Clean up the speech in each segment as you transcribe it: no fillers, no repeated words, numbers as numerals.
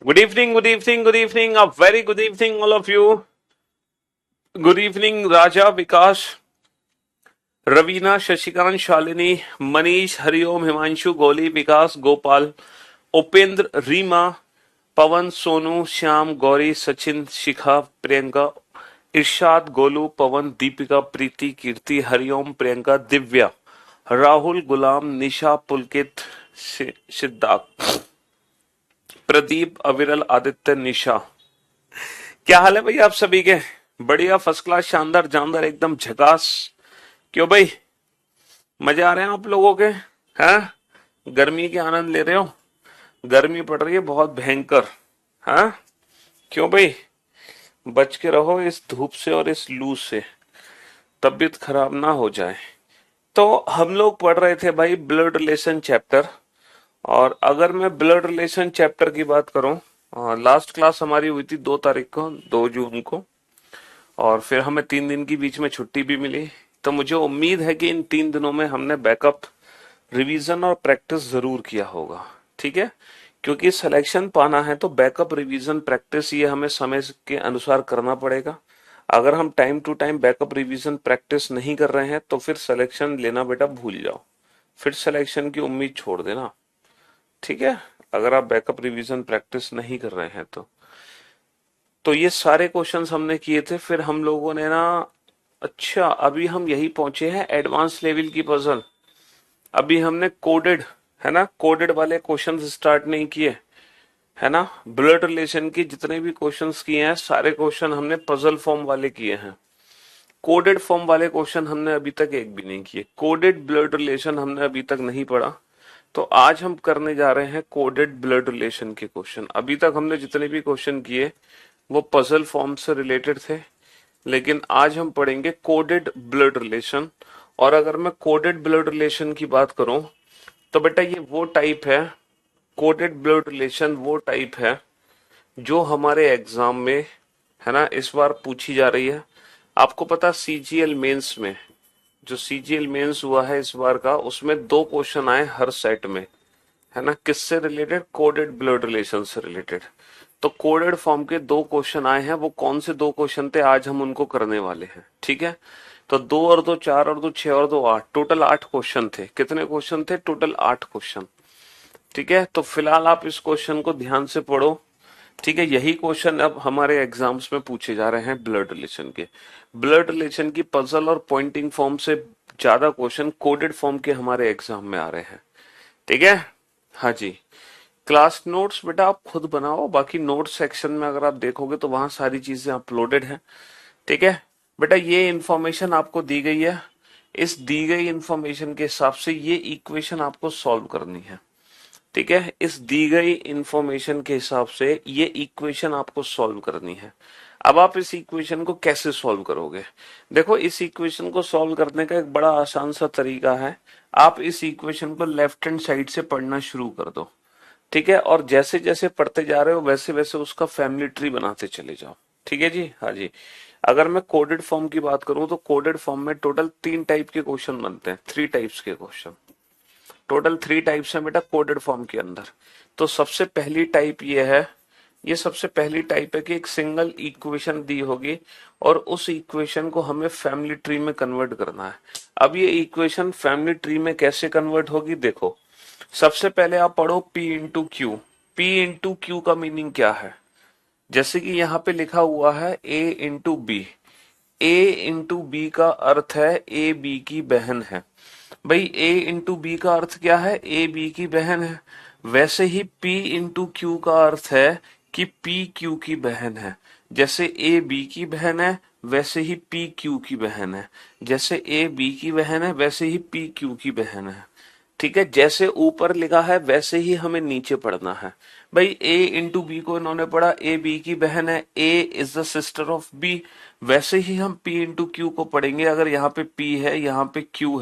Good evening, good evening, good evening. A very good evening, all of you. Good evening, Raja, Vikas, Ravina, Shashikant, Shalini, Manish, Hariom, Himanshu, Goli, Vikas, Gopal, Upendra, Rima, Pawan, Sonu, Shyam, Gauri, Sachin, Shikha, Priyanka, Irshad, Golu, Pawan, Deepika, Preeti, Kirti, Hariom, Priyanka, Divya, Rahul, Gulam, Nisha, Pulkit, Siddharth, Pradeep, अविरल, आदित्य, निशा। क्या हाल है भाई आप सभी के? बढ़िया, first class, शानदार, जानदार, एकदम झकास। क्यों भाई, मजे आ रहे हैं आप लोगों के? हैं? गर्मी के आनंद ले रहे हो? गर्मी पड़ रही है बहुत भयंकर। हाँ, क्यों भाई? बच के रहो इस धूप से और इस लू से, तबीयत खराब ना हो जाए। तो हम लोग पढ़ रहे थे भाई ब्लड रिलेशन चैप्टर। और अगर मैं ब्लड रिलेशन चैप्टर की बात करूं, लास्ट क्लास हमारी हुई थी 2 तारीख को, 2 जून को। और फिर हमें 3 दिन की बीच में छुट्टी भी मिली। तो मुझे उम्मीद है कि इन 3 दिनों में हमने बैकअप, रिवीजन और प्रैक्टिस जरूर किया होगा। ठीक है, क्योंकि सिलेक्शन पाना है तो बैकअप, रिवीजन, प्रैक्टिस ये हमें समय के अनुसार करना पड़ेगा। अगर हम time to time backup, revision, practice नहीं कर रहे हैं तो फिर सिलेक्शन लेना बेटा भूल जाओ, फिर सिलेक्शन की उम्मीद छोड़ देना। ठीक है, अगर आप बैकअप, रिवीजन, प्रैक्टिस नहीं कर रहे हैं तो ये सारे क्वेश्चंस हमने किए थे। फिर हम लोगों ने ना, अच्छा अभी हम यही पहुंचे हैं एडवांस लेवल की पजल। अभी हमने कोडेड, है ना, कोडेड वाले क्वेश्चंस स्टार्ट नहीं किए, है ना। ब्लड रिलेशन की जितने भी क्वेश्चंस किए हैं सारे क्वेश्चन हमने पजल फॉर्म वाले किए हैं। कोडेड फॉर्म वाले क्वेश्चन हमने अभी तक एक भी नहीं किए। कोडेड ब्लड रिलेशन हमने अभी तक नहीं पढ़ा। तो आज हम करने जा रहे हैं कोडेड ब्लड रिलेशन के क्वेश्चन। अभी तक हमने जितने भी क्वेश्चन किए वो पजल फॉर्म से रिलेटेड थे, लेकिन आज हम पढ़ेंगे कोडेड ब्लड रिलेशन। और अगर मैं कोडेड ब्लड रिलेशन की बात करूं तो बेटा ये वो टाइप है, कोडेड ब्लड रिलेशन वो टाइप है जो हमारे एग्जाम में, है ना, इस बार पूछी जा रही है। आपको पता सीजीएल मेंस में, जो सीजीएल मेंस हुआ है इस बार का, उसमें 2 क्वेश्चन आए हर सेट में, है ना, किससे रिलेटेड? कोडेड ब्लड रिलेशन से रिलेटेड। तो कोडेड फॉर्म के 2 क्वेश्चन आए हैं। वो कौन से 2 क्वेश्चन थे, आज हम उनको करने वाले हैं। ठीक है, तो 2 और 2 4 और 2 6 और 2 8, टोटल 8 क्वेश्चन थे। कितने क्वेश्चन थे? Total 8 question. ठीक है, तो फिलहाल आप इस क्वेश्चन को ध्यान से पढ़ो। ठीक है, यही क्वेश्चन अब हमारे एग्जाम्स में पूछे जा रहे हैं ब्लड रिलेशन के। ब्लड रिलेशन की पजल और पॉइंटिंग फॉर्म से ज्यादा क्वेश्चन कोडेड फॉर्म के हमारे एग्जाम में आ रहे हैं। ठीक है, हाँ जी। क्लास नोट्स बेटा आप खुद बनाओ, बाकी नोट सेक्शन में अगर आप देखोगे तो वहां सारी चीजें अपलोडेड हैं। ठीक है बेटा, ये इंफॉर्मेशन आपको दी गई है। इस दी गई इंफॉर्मेशन के हिसाब से ये इक्वेशन आपको सॉल्व करनी है। ठीक है, इस दी गई इंफॉर्मेशन के हिसाब से ये इक्वेशन आपको सॉल्व करनी है। अब आप इस इक्वेशन को कैसे सॉल्व करोगे? देखो, इस इक्वेशन को सॉल्व करने का एक बड़ा आसान सा तरीका है। आप इस इक्वेशन को लेफ्ट हैंड साइड से पढ़ना शुरू कर दो। ठीक है, और जैसे जैसे पढ़ते जा रहे हो वैसे वैसे उसका फैमिली ट्री बनाते चले जाओ। ठीक है जी, हाँ जी। अगर मैं कोडेड फॉर्म की बात करूं तो कोडेड फॉर्म में टोटल 3 टाइप के क्वेश्चन बनते हैं, 3 टाइप्स के क्वेश्चन। टोटल 3 टाइप्स हैं बेटा कोडेड फॉर्म के अंदर। तो सबसे पहली टाइप ये है, ये सबसे पहली टाइप है कि एक सिंगल इक्वेशन दी होगी और उस इक्वेशन को हमें फैमिली ट्री में कन्वर्ट करना है। अब ये इक्वेशन फैमिली ट्री में कैसे कन्वर्ट होगी, देखो। सबसे पहले आप पढ़ो P into Q. P into Q का मीनिंग क्या है? जैसे कि यहाँ पे लिखा हुआ है A into B. A into B का अर्थ है A B की बहन है। भाई A इंटू बी का अर्थ क्या है? A B की बहन है। वैसे ही P इंटू क्यू का अर्थ है कि P Q की बहन है। जैसे A B की बहन है वैसे ही P Q की बहन है। जैसे A B की बहन है वैसे ही P Q की बहन है। ठीक है, जैसे ऊपर लिखा है वैसे ही हमें नीचे पढ़ना है। भाई A इंटू बी को इन्होंने पढ़ा, A B की बहन है, A is the sister of B। वैसे ही हम P इंटू क्यू को पढ़ेंगे। अगर यहाँ पे P है, यहाँ पे Q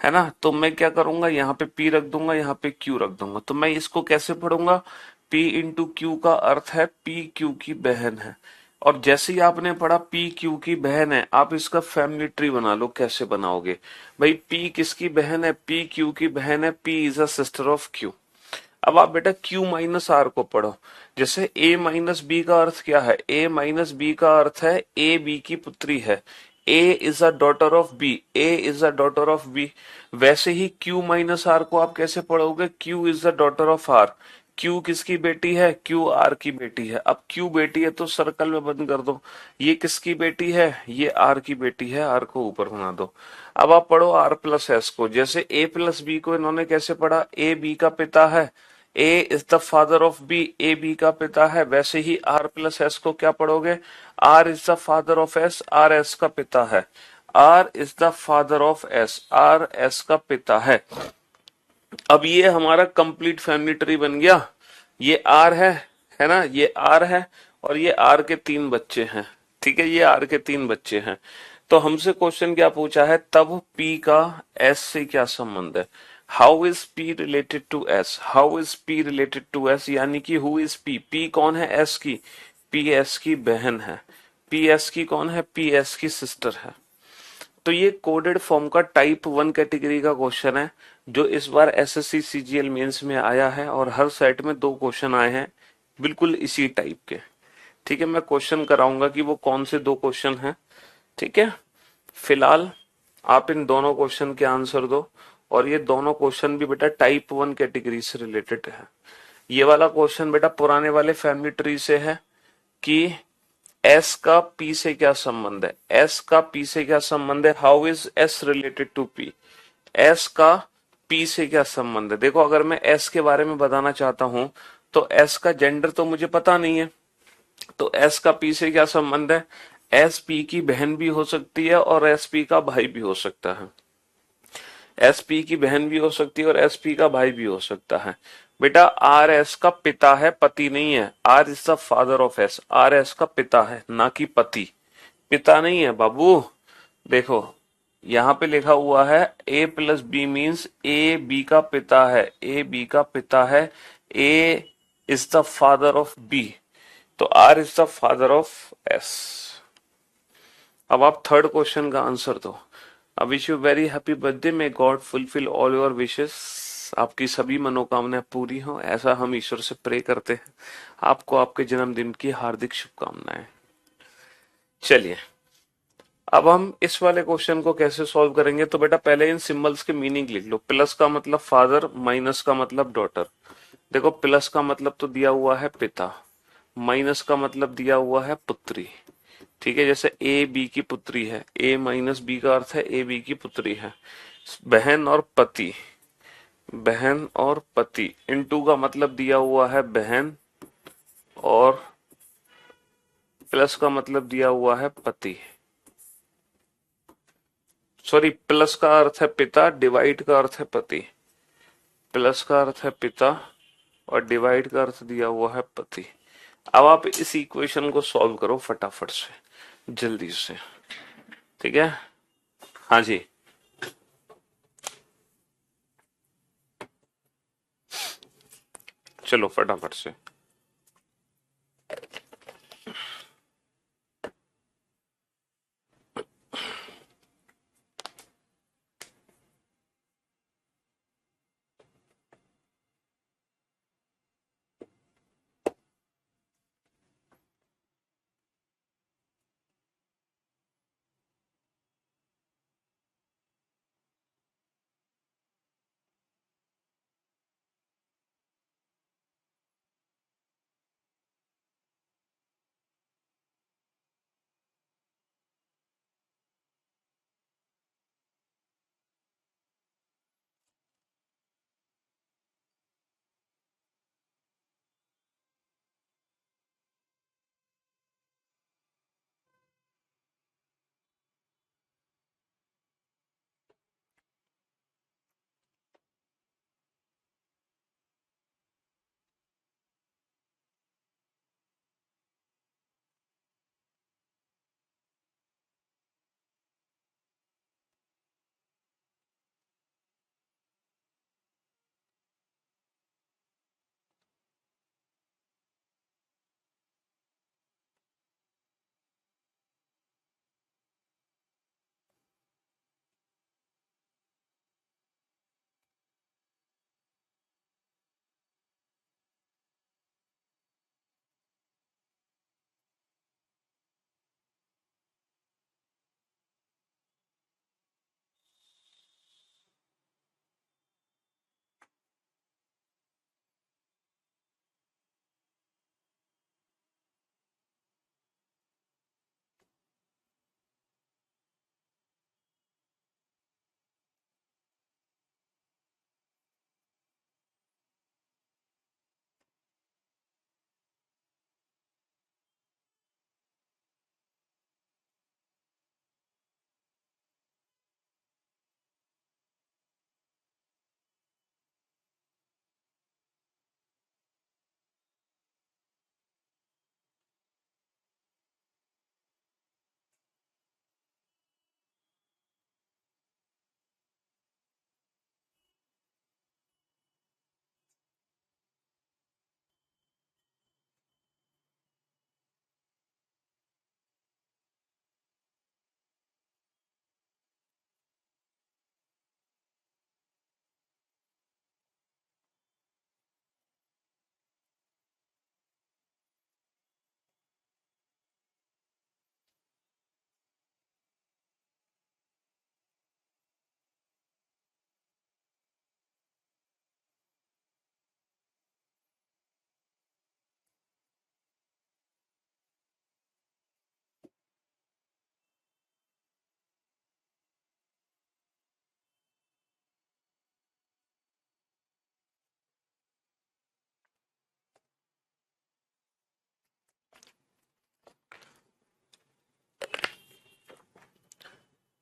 है ना, तो मैं क्या करूंगा, यहाँ पे P रख दूंगा, यहाँ पे Q रख दूंगा। तो मैं इसको कैसे पढ़ूंगा? P इंटू क्यू का अर्थ है P Q की बहन है। और जैसे ही आपने पढ़ा P Q की बहन है, आप इसका फैमिली ट्री बना लो। कैसे बनाओगे? भाई P किसकी बहन है? P Q की बहन है। P is a sister of Q। अब आप बेटा Q माइनस आर को पढ़ो। जैसे A माइनस बी का अर्थ क्या है? A माइनस बी का अर्थ है A B की पुत्री है। A is a daughter of B, A is a daughter of B। वैसे ही Q माइनस आर को आप कैसे पढ़ोगे? Q is the daughter of R। Q किसकी बेटी है? Q R की बेटी है। अब Q बेटी है तो सर्कल में बंद कर दो। ये किसकी बेटी है? ये R की बेटी है। R को ऊपर बना दो। अब आप पढ़ो R प्लस एस को। जैसे A प्लस बी को इन्होंने कैसे पढ़ा? A B का पिता है, A is the father of B, A B का पिता है। वैसे ही R प्लस एस को क्या पढ़ोगे? R is the father of S, R S का पिता है। R is the father of S, R S का पिता है। अब ये हमारा कंप्लीट फैमिली ट्री बन गया। ये R है ना, ये R है, और ये R के 3 बच्चे हैं। ठीक है, ये R के 3 बच्चे हैं। तो हमसे क्वेश्चन क्या पूछा है? तब P का S से क्या संबंध है? How is P related to S? How is P related to S? यानी कि हु इज P? P कौन है? S की। P S की बहन है। P S की कौन है? P S की सिस्टर है। तो ये कोडेड फॉर्म का टाइप 1 कैटेगरी का क्वेश्चन है, जो इस बार एसएससी सीजीएल मेंस में आया है, और हर सेट में 2 क्वेश्चन आए हैं बिल्कुल इसी टाइप के। ठीक है, मैं क्वेश्चन कराऊंगा कि वो कौन से 2 क्वेश्चन हैं। ठीक है, फिलहाल आप इन दोनों क्वेश्चन के आंसर दो, और ये दोनों क्वेश्चन भी बेटा टाइप 1 कैटेगरी से रिलेटेड है। ये वाला क्वेश्चन बेटा पुराने वाले फैमिली ट्री से है कि एस का पी से क्या संबंध है? एस का पी से क्या संबंध है? How is S related to P? S का पी से क्या संबंध है? देखो, अगर मैं एस के बारे में बताना चाहता हूं तो एस का जेंडर तो मुझे पता नहीं है, तो एस का पी से क्या संबंध है? एस पी की बहन भी हो सकती है और एस पी का भाई भी हो सकता है। एस पी की बहन भी हो सकती है और एस पी का भाई भी हो सकता है। बेटा आर एस का पिता है, पति नहीं है। R is the father of S, R S का पिता है, ना कि पति। पिता नहीं है बाबू। देखो, यहाँ पे लिखा हुआ है A plus B means A B का पिता है, ए बी का पिता है। A is the father of B, तो R is the father of S. अब आप थर्ड क्वेश्चन का आंसर दो। I wish you very happy birthday, may God fulfil all your wishes. आपकी सभी मनोकामनाएं पूरी हो, ऐसा हम ईश्वर से प्रे करते हैं। आपको आपके जन्मदिन की हार्दिक शुभकामनाएं। चलिए, अब हम इस वाले क्वेश्चन को कैसे सॉल्व करेंगे? तो बेटा पहले इन सिंबल्स के मीनिंग लिख लो। प्लस का मतलब फादर, माइनस का मतलब डॉटर। देखो, प्लस का मतलब तो दिया हुआ है पिता, माइनस का मतलब दिया हुआ है पुत्री। ठीक है, जैसे ए बी की पुत्री है, ए माइनस बी का अर्थ है ए बी की पुत्री है। बहन और पति, बहन और पति। इनटू का मतलब दिया हुआ है बहन, और प्लस का मतलब दिया हुआ है पति। सॉरी, प्लस का अर्थ है पिता, डिवाइड का अर्थ है पति। प्लस का अर्थ है पिता और डिवाइड का अर्थ दिया हुआ है पति। अब आप इस इक्वेशन को सॉल्व करो फटाफट से, जल्दी से। ठीक है, हाँ जी, चलो फटाफट से।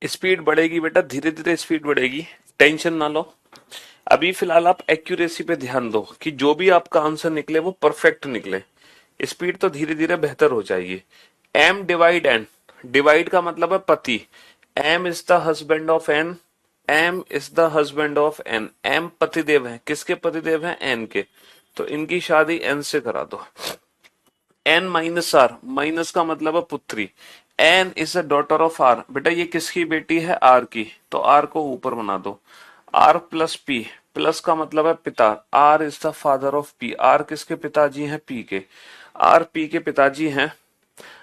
स्पीड बढ़ेगी बेटा, धीरे धीरे स्पीड बढ़ेगी, टेंशन ना लो। अभी फिलहाल आप एक्यूरेसी पे ध्यान दो कि जो भी आपका आंसर निकले वो परफेक्ट निकले। स्पीड तो धीरे धीरे बेहतर हो जाएगी। एम डिवाइड एन, डिवाइड का मतलब है पति। M is the husband of N, M is the husband of N. M पतिदेव है, किसके पतिदेव हैं? एन के। तो इनकी शादी एन से करा दो। एन माइनस आर, माइनस का मतलब है पुत्री। N is a daughter of R, बेटा ये किसकी बेटी है? आर की, तो आर को ऊपर बना दो। आर प्लस पी, प्लस का मतलब है पिता। R is the father of P, R किसके पिताजी हैं? पी के। आर पी के पिताजी हैं।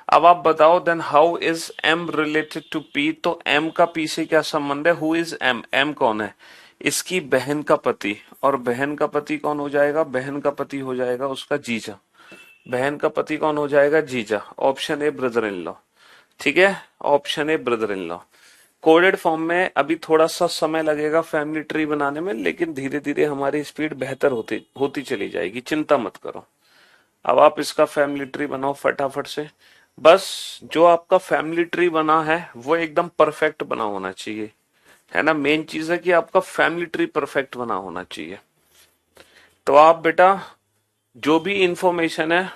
अब आप बताओ then how is M related to P, तो एम का पी से क्या संबंध है? हु इज एम, एम कौन है? इसकी बहन का पति। और बहन का पति कौन हो जाएगा? बहन का पति हो जाएगा उसका जीजा। बहन का पति कौन हो जाएगा? जीजा। Option A brother in law. ठीक है, option A brother in law. Coded form में अभी थोड़ा सा समय लगेगा फैमिली ट्री बनाने में, लेकिन धीरे धीरे हमारी स्पीड बेहतर होती होती चली जाएगी, चिंता मत करो। अब आप इसका फैमिली ट्री बनाओ फटाफट से। बस जो आपका फैमिली ट्री बना है वो एकदम परफेक्ट बना होना चाहिए, है ना। मेन चीज है कि आपका फैमिली ट्री परफेक्ट बना होना चाहिए। तो आप बेटा जो भी इंफॉर्मेशन है,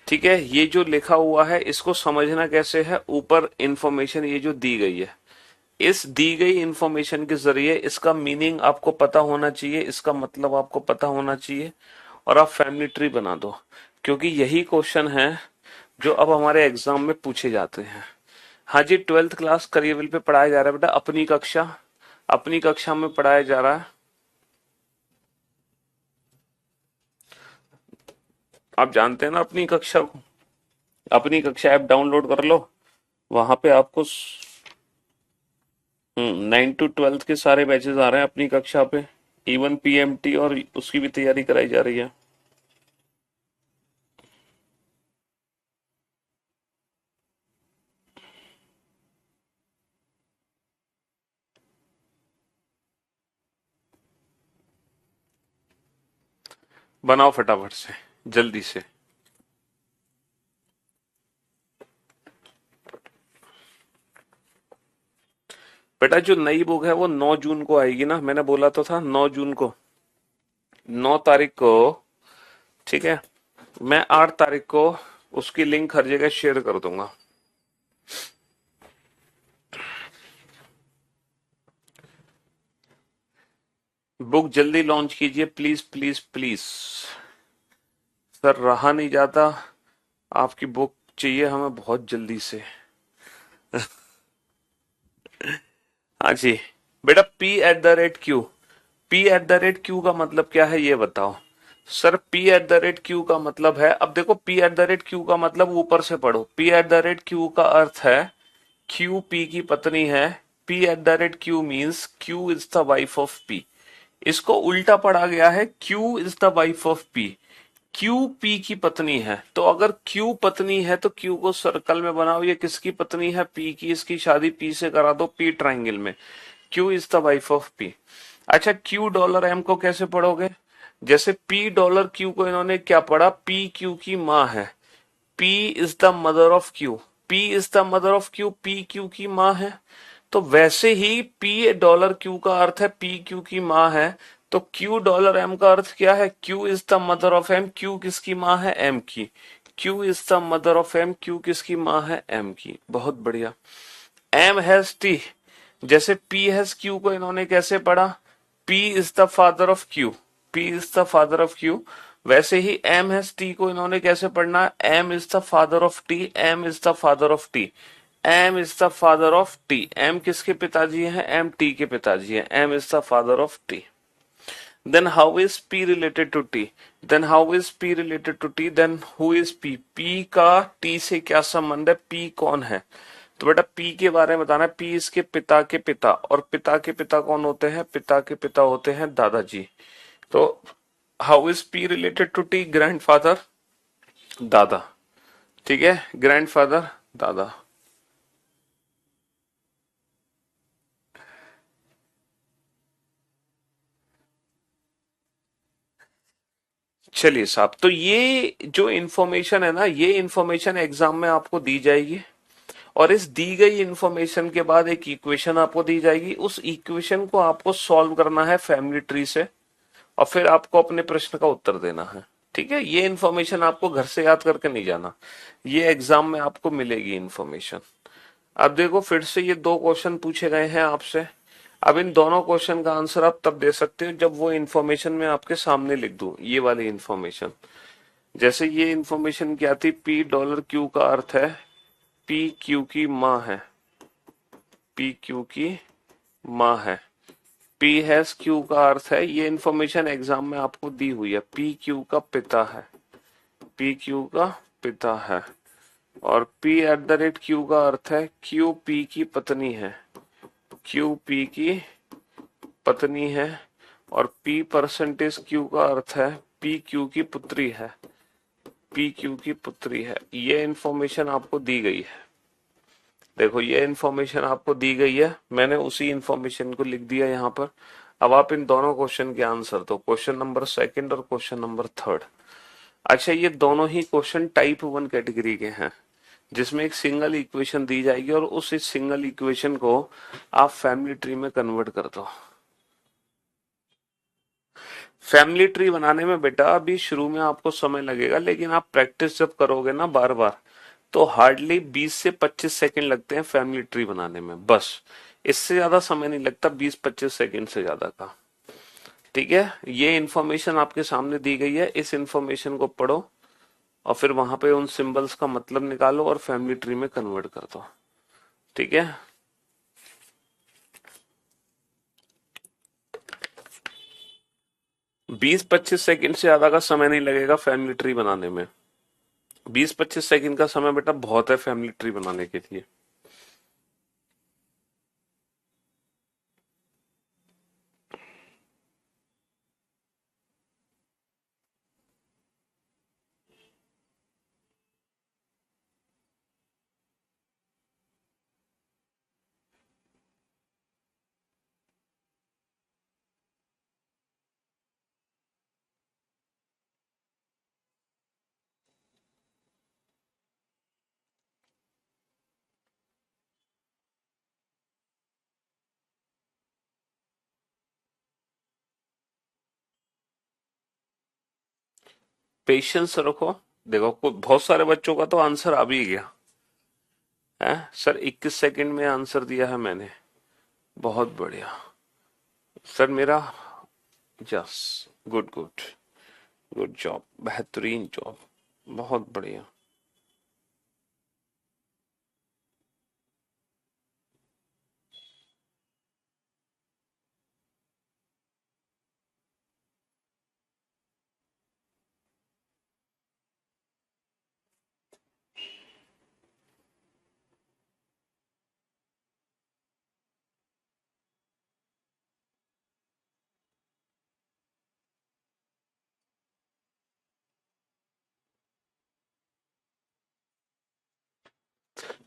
ठीक है, ये जो लिखा हुआ है इसको समझना कैसे है। ऊपर इंफॉर्मेशन ये जो दी गई है, इस दी गई इंफॉर्मेशन के जरिए इसका मीनिंग आपको पता होना चाहिए, इसका मतलब आपको पता होना चाहिए, और आप फैमिली ट्री बना दो। क्योंकि यही क्वेश्चन है जो अब हमारे एग्जाम में पूछे जाते हैं। हाँ जी, 12th क्लास करियर पे पढ़ाया जा रहा है बेटा, अपनी कक्षा में पढ़ाया जा रहा है। आप जानते हैं ना अपनी कक्षा को। अपनी कक्षा ऐप डाउनलोड कर लो, वहां पे आपको 9 to 12 के सारे बैचेस आ रहे हैं अपनी कक्षा पे। इवन पीएमटी और उसकी भी तैयारी कराई जा रही है। बनाओ फटाफट से, जल्दी से। बेटा जो नई बुक है वो 9 जून को आएगी ना, मैंने बोला तो था 9 जून को, 9 तारीख को। ठीक है, मैं 8 तारीख को उसकी लिंक हर जगह शेयर कर दूंगा। बुक जल्दी लॉन्च कीजिए प्लीज प्लीज प्लीज। सर रहा नहीं जाता, आपकी बुक चाहिए हमें बहुत जल्दी से। हाँ जी। बेटा P at the rate Q, P at the rate Q का मतलब क्या है ये बताओ। Sir P at the rate Q का मतलब है, अब देखो P at the rate Q का मतलब ऊपर से पढ़ो। P at the rate Q का अर्थ है क्यू पी की पत्नी है। P at the rate Q means Q is the wife of P. इसको उल्टा पढ़ा गया है, Q is the wife of P. Q P की पत्नी है, तो अगर क्यू पत्नी है तो क्यू को सर्कल में बनाओ, ये किसकी पत्नी है? पी की। इसकी शादी पी से करा दो, पी ट्राइंगल में। Q is the wife of P. अच्छा क्यू डॉलर एम को कैसे पढ़ोगे? जैसे पी डॉलर क्यू को इन्होंने क्या पढ़ा? पी क्यू की माँ है। P is the mother of Q, P is the mother of Q, P Q की माँ है। तो वैसे ही पी डॉलर क्यू का अर्थ है पी क्यू की माँ है। तो क्यू डॉलर एम का अर्थ क्या है? Q is the mother of M, Q किसकी माँ है? एम की। Q is the mother of M, Q किसकी माँ है? एम की। बहुत बढ़िया। एम हैज टी, जैसे पी हैज क्यू को इन्होंने कैसे पढ़ा? P is the father of Q, P is the father of Q. वैसे ही एम हैज टी को इन्होंने कैसे पढ़ना? M is the father of T, M is the father of T, M is the father of T. M किसके पिताजी हैं? M T के पिताजी हैं। M is the father of T. Then how is P related to T? Then how is P related to T? Then who is P? P का T से क्या संबंध है? पी कौन है? तो बेटा पी के बारे में बताना है। पी इसके पिता के पिता, और पिता के पिता कौन होते हैं? पिता के पिता होते हैं दादाजी। तो how is P related to T? Grandfather, दादा। ठीक है, ग्रैंडफादर, दादा। चलिए साहब, तो ये जो इंफॉर्मेशन है ना, ये इंफॉर्मेशन एग्जाम में आपको दी जाएगी। और इस दी गई इंफॉर्मेशन के बाद एक इक्वेशन आपको दी जाएगी, उस इक्वेशन को आपको सॉल्व करना है फैमिली ट्री से और फिर आपको अपने प्रश्न का उत्तर देना है। ठीक है, ये इन्फॉर्मेशन आपको घर से याद करके नहीं जाना, ये एग्जाम में आपको मिलेगी इन्फॉर्मेशन। अब देखो फिर से ये दो क्वेश्चन पूछे गए हैं आपसे। अब इन दोनों क्वेश्चन का आंसर आप तब दे सकते हो जब वो इन्फॉर्मेशन मैं आपके सामने लिख दूं, ये वाली इन्फॉर्मेशन। जैसे ये इन्फॉर्मेशन क्या थी, पी डॉलर क्यू का अर्थ है पी क्यू की माँ है, पी क्यू की माँ है। पी हैज क्यू का अर्थ है, ये इन्फॉर्मेशन एग्जाम में आपको दी हुई है, पी क्यू का पिता है, पी क्यू का पिता है। और P at the rate Q का अर्थ है क्यू पी की पत्नी है, क्यू पी की पत्नी है। और पी परसेंटेज क्यू का अर्थ है पी क्यू की पुत्री है, पी क्यू की पुत्री है। ये इन्फॉर्मेशन आपको दी गई है। देखो ये इन्फॉर्मेशन आपको दी गई है, मैंने उसी इन्फॉर्मेशन को लिख दिया यहाँ पर। अब आप इन दोनों क्वेश्चन के आंसर दो, क्वेश्चन नंबर सेकंड और क्वेश्चन नंबर थर्ड। अच्छा, ये दोनों ही क्वेश्चन टाइप 1 कैटेगरी के हैं, जिसमें एक सिंगल इक्वेशन दी जाएगी और उस सिंगल इक्वेशन को आप फैमिली ट्री में कन्वर्ट कर दो। फैमिली ट्री बनाने में बेटा अभी शुरू में आपको समय लगेगा, लेकिन आप प्रैक्टिस जब करोगे ना बार बार, तो हार्डली 20 से 25 सेकंड लगते हैं फैमिली ट्री बनाने में, बस इससे ज्यादा समय नहीं लगता, 20-25 सेकंड से ज्यादा का। ठीक है, ये इन्फॉर्मेशन आपके सामने दी गई है, इस इन्फॉर्मेशन को पढ़ो और फिर वहां पे उन सिंबल्स का मतलब निकालो और फैमिली ट्री में कन्वर्ट कर दो। ठीक है, 20-25 सेकंड से ज्यादा का समय नहीं लगेगा फैमिली ट्री बनाने में। 20-25 सेकंड का समय बेटा बहुत है फैमिली ट्री बनाने के लिए। पेशेंस रखो। देखो बहुत सारे बच्चों का तो आंसर आ भी गया है सर, 21 सेकंड में आंसर दिया है मैंने, बहुत बढ़िया सर मेरा। Yes, good good, good job, बेहतरीन जॉब, बहुत बढ़िया।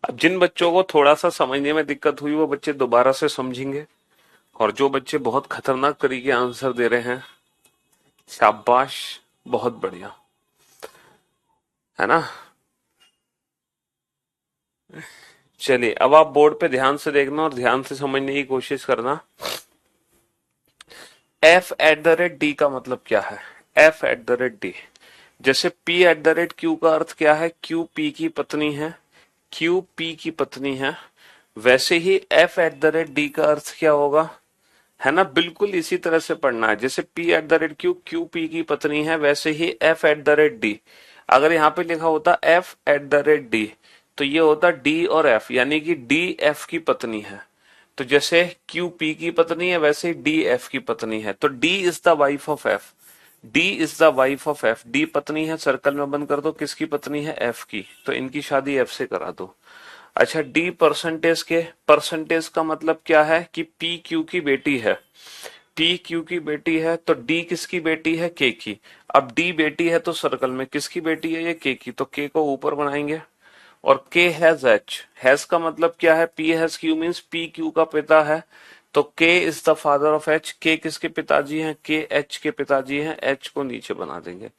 अब जिन बच्चों को थोड़ा सा समझने में दिक्कत हुई वो बच्चे दोबारा से समझेंगे, और जो बच्चे बहुत खतरनाक तरीके आंसर दे रहे हैं, शाबाश, बहुत बढ़िया, है ना। चलिए अब आप बोर्ड पे ध्यान से देखना और ध्यान से समझने की कोशिश करना। F at the rate D का मतलब क्या है, F at the rate D. जैसे P at the rate Q का अर्थ क्या है, क्यू पी की पत्नी है, क्यू पी की पत्नी है, वैसे ही F at the rate D का अर्थ क्या होगा, है ना, बिल्कुल इसी तरह से पढ़ना है। जैसे P at the rate Q, Q P की पत्नी है, वैसे ही F at the rate D. अगर यहाँ पे लिखा होता F at the rate D, तो ये होता डी और एफ, यानी कि डी एफ की पत्नी है। तो जैसे क्यू पी की पत्नी है, वैसे ही डी एफ की पत्नी है, तो D is the wife of F, D is the wife of F. D पत्नी है, सर्कल में बंद कर दो, किसकी पत्नी है, एफ की, तो इनकी शादी एफ से करा दो। अच्छा, डी परसेंटेज के, परसेंटेज का मतलब क्या है कि पी क्यू की बेटी है, पी क्यू की बेटी है, तो डी किसकी बेटी है, के की। अब डी बेटी है तो सर्कल में किसकी बेटी है, ये के की, तो के को ऊपर बनाएंगे। और के हैज एच, हैज का मतलब क्या है, P has Q means P Q का पिता है, तो K is the father of H। K किसके पिताजी हैं? K H के पिताजी हैं। H को नीचे बना देंगे।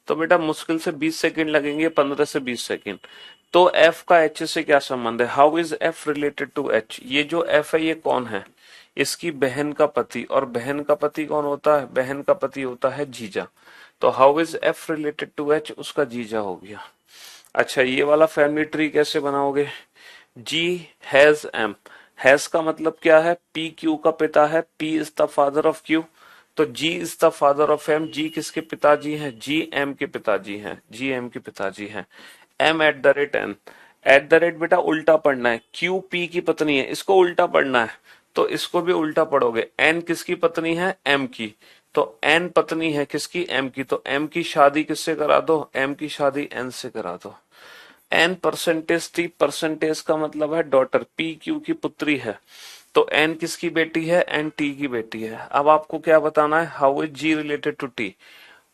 तो बेटा मुश्किल से 20 सेकंड लगेंगे, 15 से 20 सेकंड। तो F का H से क्या संबंध है? How is F related to H? ये जो F है ये कौन है? इसकी बहन का पति। और बहन का पति कौन होता है? बहन का पति होता है जीजा। तो how is F related to H? उसका जीजा हो गया। अच्छा, ये वाला फैमिली ट्री कैसे बनाओगे? G has M। हैज का मतलब क्या है? P Q का पिता है। P is the father of Q। तो G is the father of M। G किसके पिताजी हैं? G M के पिताजी हैं। G M के पिताजी हैं। M eight the rate N। Eight the rate बेटा उल्टा पढ़ना है। Q P की पत्नी है, इसको उल्टा पढ़ना है, तो इसको भी उल्टा पढ़ोगे। N किसकी पत्नी है? M की। तो N पत्नी है किसकी? M की। तो M की शादी किससे करा दो? M की शादी N से करा दो। N परसेंटेज थी। परसेंटेज का मतलब है डॉटर। P Q की पुत्री है। तो N किसकी बेटी है? N T की बेटी है। अब आपको क्या बताना है? How is G related to T?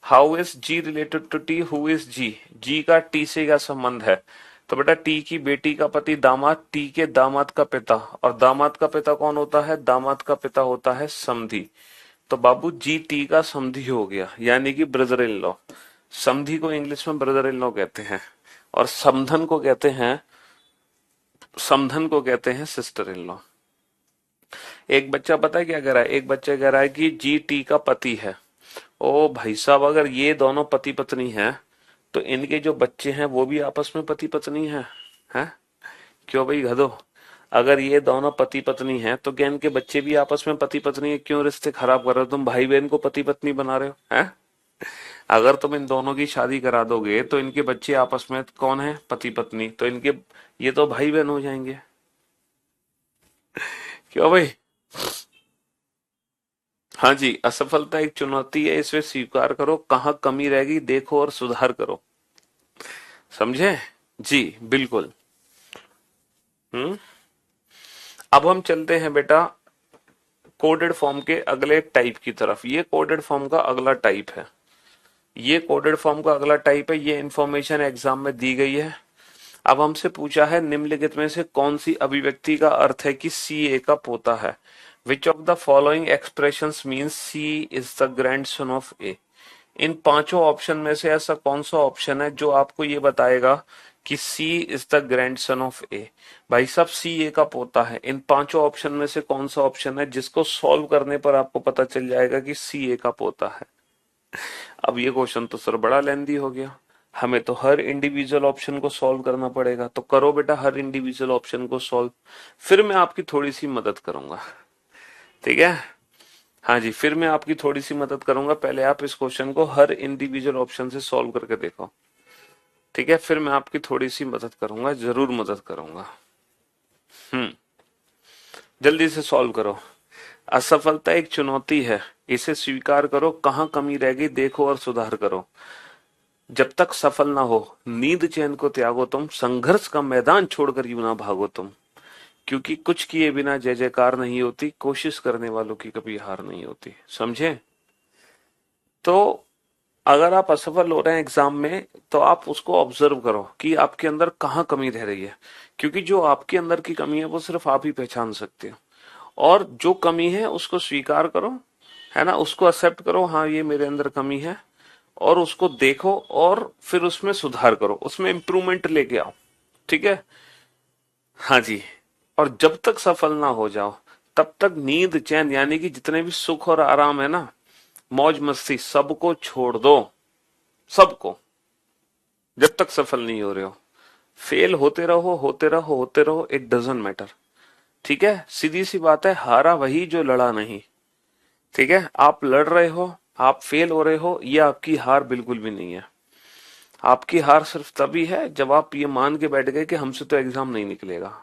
How is G related to T? Who is G? G का T से क्या संबंध है? तो बेटा T की बेटी का पति दामाद, T के दामाद का पिता। और दामाद का पिता कौन होता है? दामाद का पिता होता है समधी। तो बाबू G T का समधी हो गया, यानी कि ब्रदर इन लॉ। समधी को इंग्लिश में ब्रदर इन लॉ कहते हैं, और समधन को कहते हैं सिस्टर इन लॉ। एक बच्चा पता है क्या कह रहा है? एक बच्चा कह रहा है कि जी टी का पति है। ओ भाई साहब, अगर ये दोनों पति पत्नी हैं तो इनके जो बच्चे हैं वो भी आपस में पति पत्नी हैं? क्यों भाई गधो? अगर ये दोनों पति पत्नी हैं तो क्या इनके बच्चे भी आपस में पति पत्नी है? क्यों रिश्ते खराब कर रहे हो? तुम भाई बहन को पति पत्नी बना रहे हो, हैं? अगर तुम इन दोनों की शादी करा दोगे तो इनके बच्चे आपस में कौन है? पति पत्नी। तो इनके ये तो भाई बहन हो जाएंगे। क्यों भाई? हाँ जी, असफलता एक चुनौती है, इसे स्वीकार करो, कहाँ कमी रहेगी देखो और सुधार करो। समझे? जी बिल्कुल। हम्म। अब हम चलते हैं बेटा कोडेड फॉर्म के अगले टाइप की तरफ। ये कोडेड फॉर्म का अगला टाइप है। ये कोडेड फॉर्म का अगला टाइप है। ये इंफॉर्मेशन एग्जाम में दी गई है। अब हमसे पूछा है निम्नलिखित में से कौन सी अभिव्यक्ति का अर्थ है कि सी ए का पोता है? Which of the following expressions means C is the grandson of A? इन पांचों ऑप्शन में से ऐसा कौन सा ऑप्शन है जो आपको ये बताएगा कि सी इज द ग्रैंडसन ऑफ ए? भाई साहब, सी ए का पोता है। इन पांचों ऑप्शन में से कौन सा ऑप्शन है जिसको सॉल्व करने पर आपको पता चल जाएगा कि सी ए का पोता है? अब ये क्वेश्चन तो सर बड़ा लेंदी हो गया, हमें तो हर इंडिविजुअल ऑप्शन को सॉल्व करना पड़ेगा। तो करो बेटा हर इंडिविजुअल ऑप्शन को सॉल्व, फिर मैं आपकी थोड़ी सी मदद करूंगा। ठीक है? हाँ जी, फिर मैं आपकी थोड़ी सी मदद करूंगा। पहले आप इस क्वेश्चन को हर इंडिविजुअल ऑप्शन से सॉल्व करके देखो। ठीक है? फिर मैं आपकी थोड़ी सी मदद करूंगा, जरूर मदद करूंगा। हम्म। जल्दी से सॉल्व करो। असफलता एक चुनौती है, इसे स्वीकार करो, कहाँ कमी रह गई देखो और सुधार करो। जब तक सफल ना हो नींद चैन को त्यागो तुम, संघर्ष का मैदान छोड़कर यूं ना भागो तुम, क्योंकि कुछ किए बिना जय जयकार नहीं होती, कोशिश करने वालों की कभी हार नहीं होती। समझे? तो अगर आप असफल हो रहे हैं एग्जाम में तो आप उसको ऑब्जर्व करो कि आपके अंदर कहाँ कमी रह रही है, क्योंकि जो आपके अंदर की कमी है वो सिर्फ आप ही पहचान सकते हो। और जो कमी है उसको स्वीकार करो, है ना, उसको एक्सेप्ट करो, हाँ ये मेरे अंदर कमी है, और उसको देखो और फिर उसमें सुधार करो, उसमें इंप्रूवमेंट लेके आओ। ठीक है? हाँ जी। और जब तक सफल ना हो जाओ तब तक नींद चैन यानी कि जितने भी सुख और आराम है ना, मौज मस्ती, सबको छोड़ दो। सबको। जब तक सफल नहीं हो रहे हो, फेल होते रहो होते रहो होते रहो, इट डजेंट मैटर। ठीक है? सीधी सी बात है, हारा वही जो लड़ा नहीं। ठीक है? आप लड़ रहे हो, आप फेल हो रहे हो, ये आपकी हार बिल्कुल भी नहीं है। आपकी हार सिर्फ तभी है जब आप ये मान के बैठ गए कि हमसे तो एग्जाम नहीं निकलेगा।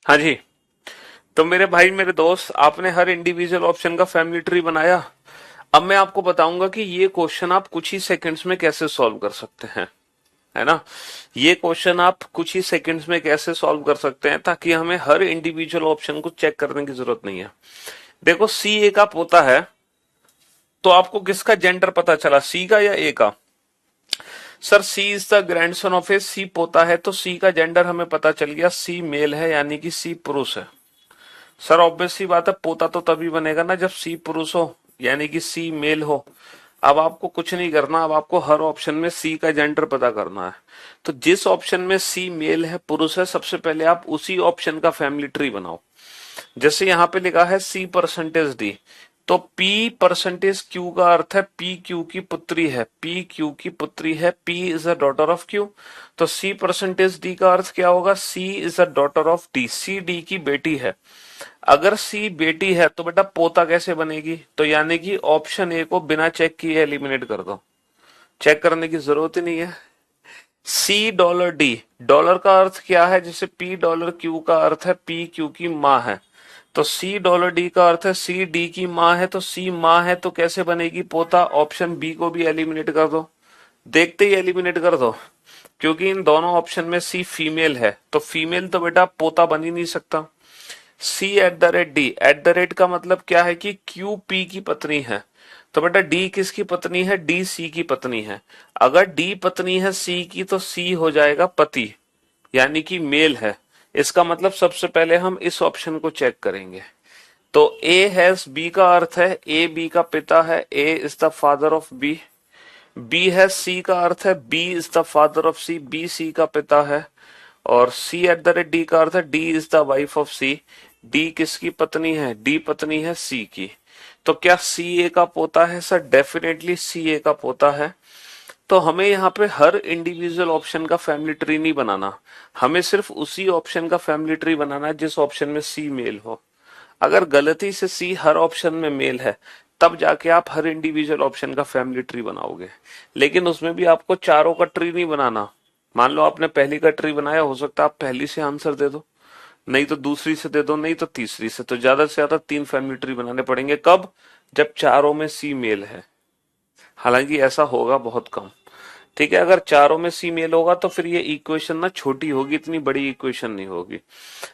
हाँ जी। तो मेरे भाई मेरे दोस्त, आपने हर इंडिविजुअल ऑप्शन का फैमिली ट्री बनाया। अब मैं आपको बताऊंगा कि ये क्वेश्चन आप कुछ ही सेकंड्स में कैसे सॉल्व कर सकते हैं, है ना। ये क्वेश्चन आप कुछ ही सेकंड्स में कैसे सॉल्व कर सकते हैं, ताकि हमें हर इंडिविजुअल ऑप्शन को चेक करने की जरूरत नहीं है। देखो, सी ए का पोता है, तो आपको किसका जेंडर पता चला, सी का या ए का? Sir, C is the grandson of A, C पोता है तो सी का जेंडर हमें पता चल गया, सी मेल है, यानी कि सी पुरुष है। सर ऑब्वियस सी बात है, पोता तो तभी बनेगा ना जब सी पुरुष हो, यानी कि सी मेल हो। अब आपको कुछ नहीं करना, अब आपको हर ऑप्शन में सी का जेंडर पता करना है। तो जिस ऑप्शन में सी मेल है, पुरुष है, सबसे पहले आप उसी ऑप्शन का फैमिली ट्री बनाओ। जैसे यहाँ पे लिखा है सी परसेंटेज डी, तो पी परसेंटेज क्यू का अर्थ है पी क्यू की पुत्री है, पी क्यू की पुत्री है, P is a daughter of Q. तो सी परसेंटेज डी का अर्थ क्या होगा, C is a daughter of D, C D की बेटी है। अगर सी बेटी है तो बेटा पोता कैसे बनेगी, तो यानी कि ऑप्शन ए को बिना चेक किए एलिमिनेट कर दो, चेक करने की जरूरत ही नहीं है। सी डॉलर डी, डॉलर का अर्थ क्या है, जैसे पी डॉलर क्यू का अर्थ है पी क्यू की माँ है, तो सी डॉलर डी का अर्थ है सी डी की माँ है, तो सी माँ है तो कैसे बनेगी पोता, ऑप्शन बी को भी एलिमिनेट कर दो, देखते ही एलिमिनेट कर दो। क्योंकि इन दोनों ऑप्शन में सी फीमेल है, तो फीमेल तो बेटा पोता बन ही नहीं सकता। C at the rate D, at the rate का मतलब क्या है कि क्यू पी की पत्नी है, तो बेटा डी किसकी पत्नी है, डी सी की पत्नी है। अगर डी पत्नी है सी की तो सी हो जाएगा पति, यानी कि मेल है। इसका मतलब सबसे पहले हम इस ऑप्शन को चेक करेंगे। तो ए हैज बी का अर्थ है ए बी का पिता है, A is the father of B. B है सी का अर्थ है B is the father of C, B C का पिता है। और C at the rate D का अर्थ है D is the wife of C, D किसकी पत्नी है, डी पत्नी है सी की। तो क्या सी ए का पोता है, सर डेफिनेटली सी ए का पोता है। तो हमें यहाँ पे हर इंडिविजुअल ऑप्शन का फैमिली ट्री नहीं बनाना, हमें सिर्फ उसी ऑप्शन का फैमिली ट्री बनाना है जिस ऑप्शन में सी मेल हो। अगर गलती से सी हर ऑप्शन में मेल है, तब जाके आप हर इंडिविजुअल ऑप्शन का फैमिली ट्री बनाओगे। लेकिन उसमें भी आपको चारों का ट्री नहीं बनाना। मान लो आपने पहली का ट्री बनाया, हो सकता है आप पहली से आंसर दे दो, नहीं तो दूसरी से दे दो, नहीं तो तीसरी से, तो ज्यादा से ज्यादा 3 फैमिली ट्री बनाने पड़ेंगे। कब, जब चारों में सी मेल है। हालांकि ऐसा होगा बहुत कम। ठीक है, अगर चारों में सी मेल होगा तो फिर ये इक्वेशन ना छोटी होगी, इतनी बड़ी इक्वेशन नहीं होगी।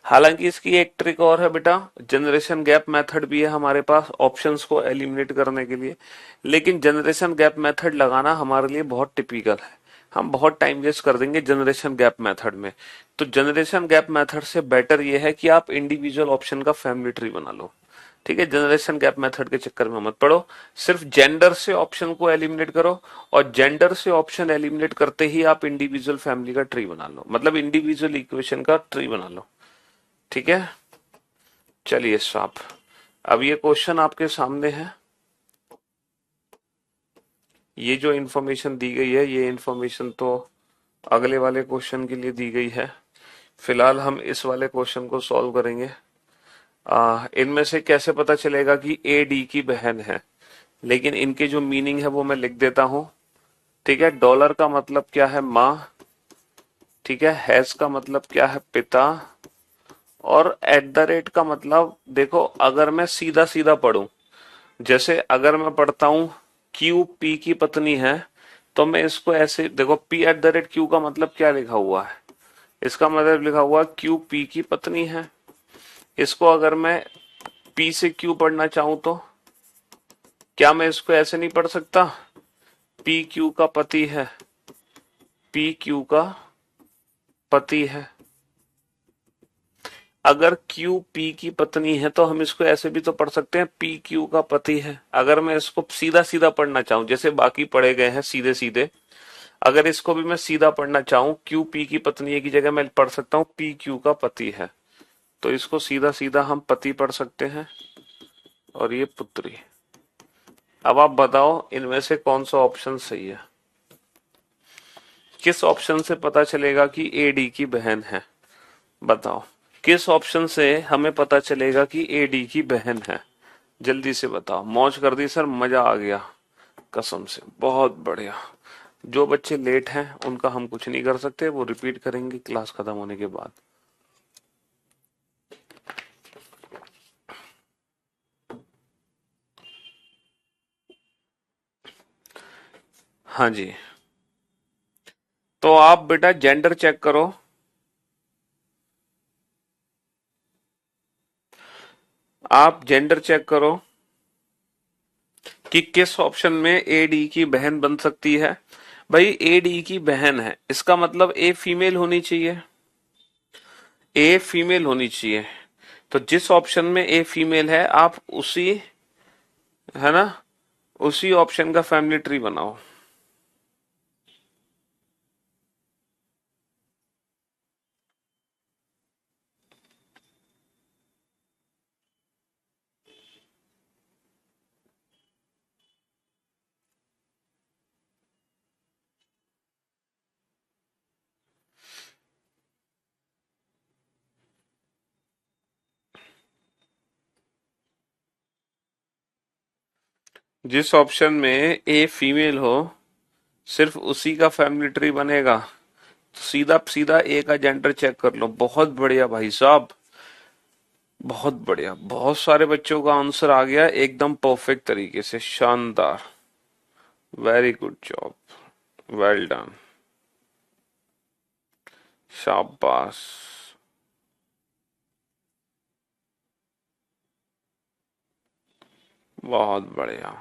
हालांकि इसकी एक ट्रिक और है बेटा, जनरेशन गैप मेथड भी है हमारे पास ऑप्शंस को एलिमिनेट करने के लिए। लेकिन जनरेशन गैप मेथड लगाना हमारे लिए बहुत टिपिकल है, हम बहुत टाइम वेस्ट कर देंगे जनरेशन गैप मेथड में। तो जनरेशन गैप मेथड से बेटर ये है कि आप इंडिविजुअल ऑप्शन का फैमिली ट्री बना लो। ठीक है, जनरेशन गैप मेथड के चक्कर में मत पड़ो, सिर्फ जेंडर से ऑप्शन को एलिमिनेट करो, और जेंडर से ऑप्शन एलिमिनेट करते ही आप इंडिविजुअल फैमिली का ट्री बना लो, मतलब इंडिविजुअल इक्वेशन का ट्री बना लो। ठीक है, चलिए साहब, अब ये क्वेश्चन आपके सामने है। ये जो इन्फॉर्मेशन दी गई है, ये इन्फॉर्मेशन तो अगले वाले क्वेश्चन के लिए दी गई है। फिलहाल हम इस वाले क्वेश्चन को सॉल्व करेंगे। इनमें से कैसे पता चलेगा कि ए डी की बहन है, लेकिन इनके जो मीनिंग है वो मैं लिख देता हूं। ठीक है, डॉलर का मतलब क्या है, माँ। ठीक है, हैज का मतलब क्या है, पिता। और एट द रेट का मतलब, देखो अगर मैं सीधा सीधा पढ़ूं, जैसे अगर मैं पढ़ता हूं क्यू पी की पत्नी है, तो मैं इसको ऐसे देखो, P at the rate Q का मतलब क्या लिखा हुआ है, इसका मतलब लिखा हुआ क्यू पी की पत्नी है। इसको अगर मैं पी से क्यू पढ़ना चाहूं तो क्या मैं इसको ऐसे नहीं पढ़ सकता, पी क्यू का पति है, पी क्यू का पति है। अगर क्यू पी की पत्नी है तो हम इसको ऐसे भी तो पढ़ सकते हैं, पी क्यू का पति है। अगर मैं इसको सीधा सीधा पढ़ना चाहूं, जैसे बाकी पढ़े गए हैं सीधे सीधे, अगर इसको भी मैं सीधा पढ़ना चाहूं, क्यू पी की पत्नी है की जगह मैं पढ़ सकता हूं पी क्यू का पति है। तो इसको सीधा सीधा हम पति पढ़ सकते हैं, और ये पुत्री। अब आप बताओ इनमें से कौन सा ऑप्शन सही है, किस ऑप्शन से पता चलेगा कि ए डी की बहन है, बताओ किस ऑप्शन से हमें पता चलेगा कि ए डी की बहन है, जल्दी से बताओ। मौज कर दी सर, मजा आ गया कसम से, बहुत बढ़िया। जो बच्चे लेट हैं उनका हम कुछ नहीं कर सकते, वो रिपीट करेंगे क्लास खत्म होने के बाद। हाँ जी, तो आप बेटा जेंडर चेक करो। आप जेंडर चेक करो कि किस ऑप्शन में ए डी की बहन बन सकती है। भाई ए डी की बहन है, इसका मतलब ए फीमेल होनी चाहिए, ए फीमेल होनी चाहिए। तो जिस ऑप्शन में ए फीमेल है आप उसी, है ना, उसी ऑप्शन का फैमिली ट्री बनाओ। जिस ऑप्शन में ए फीमेल हो सिर्फ उसी का फैमिली ट्री बनेगा। तो सीधा सीधा ए का जेंडर चेक कर लो। बहुत बढ़िया भाई साहब, बहुत बढ़िया, बहुत सारे बच्चों का आंसर आ गया एकदम परफेक्ट तरीके से, शानदार, very good job, well done, शाबाश। बहुत बढ़िया।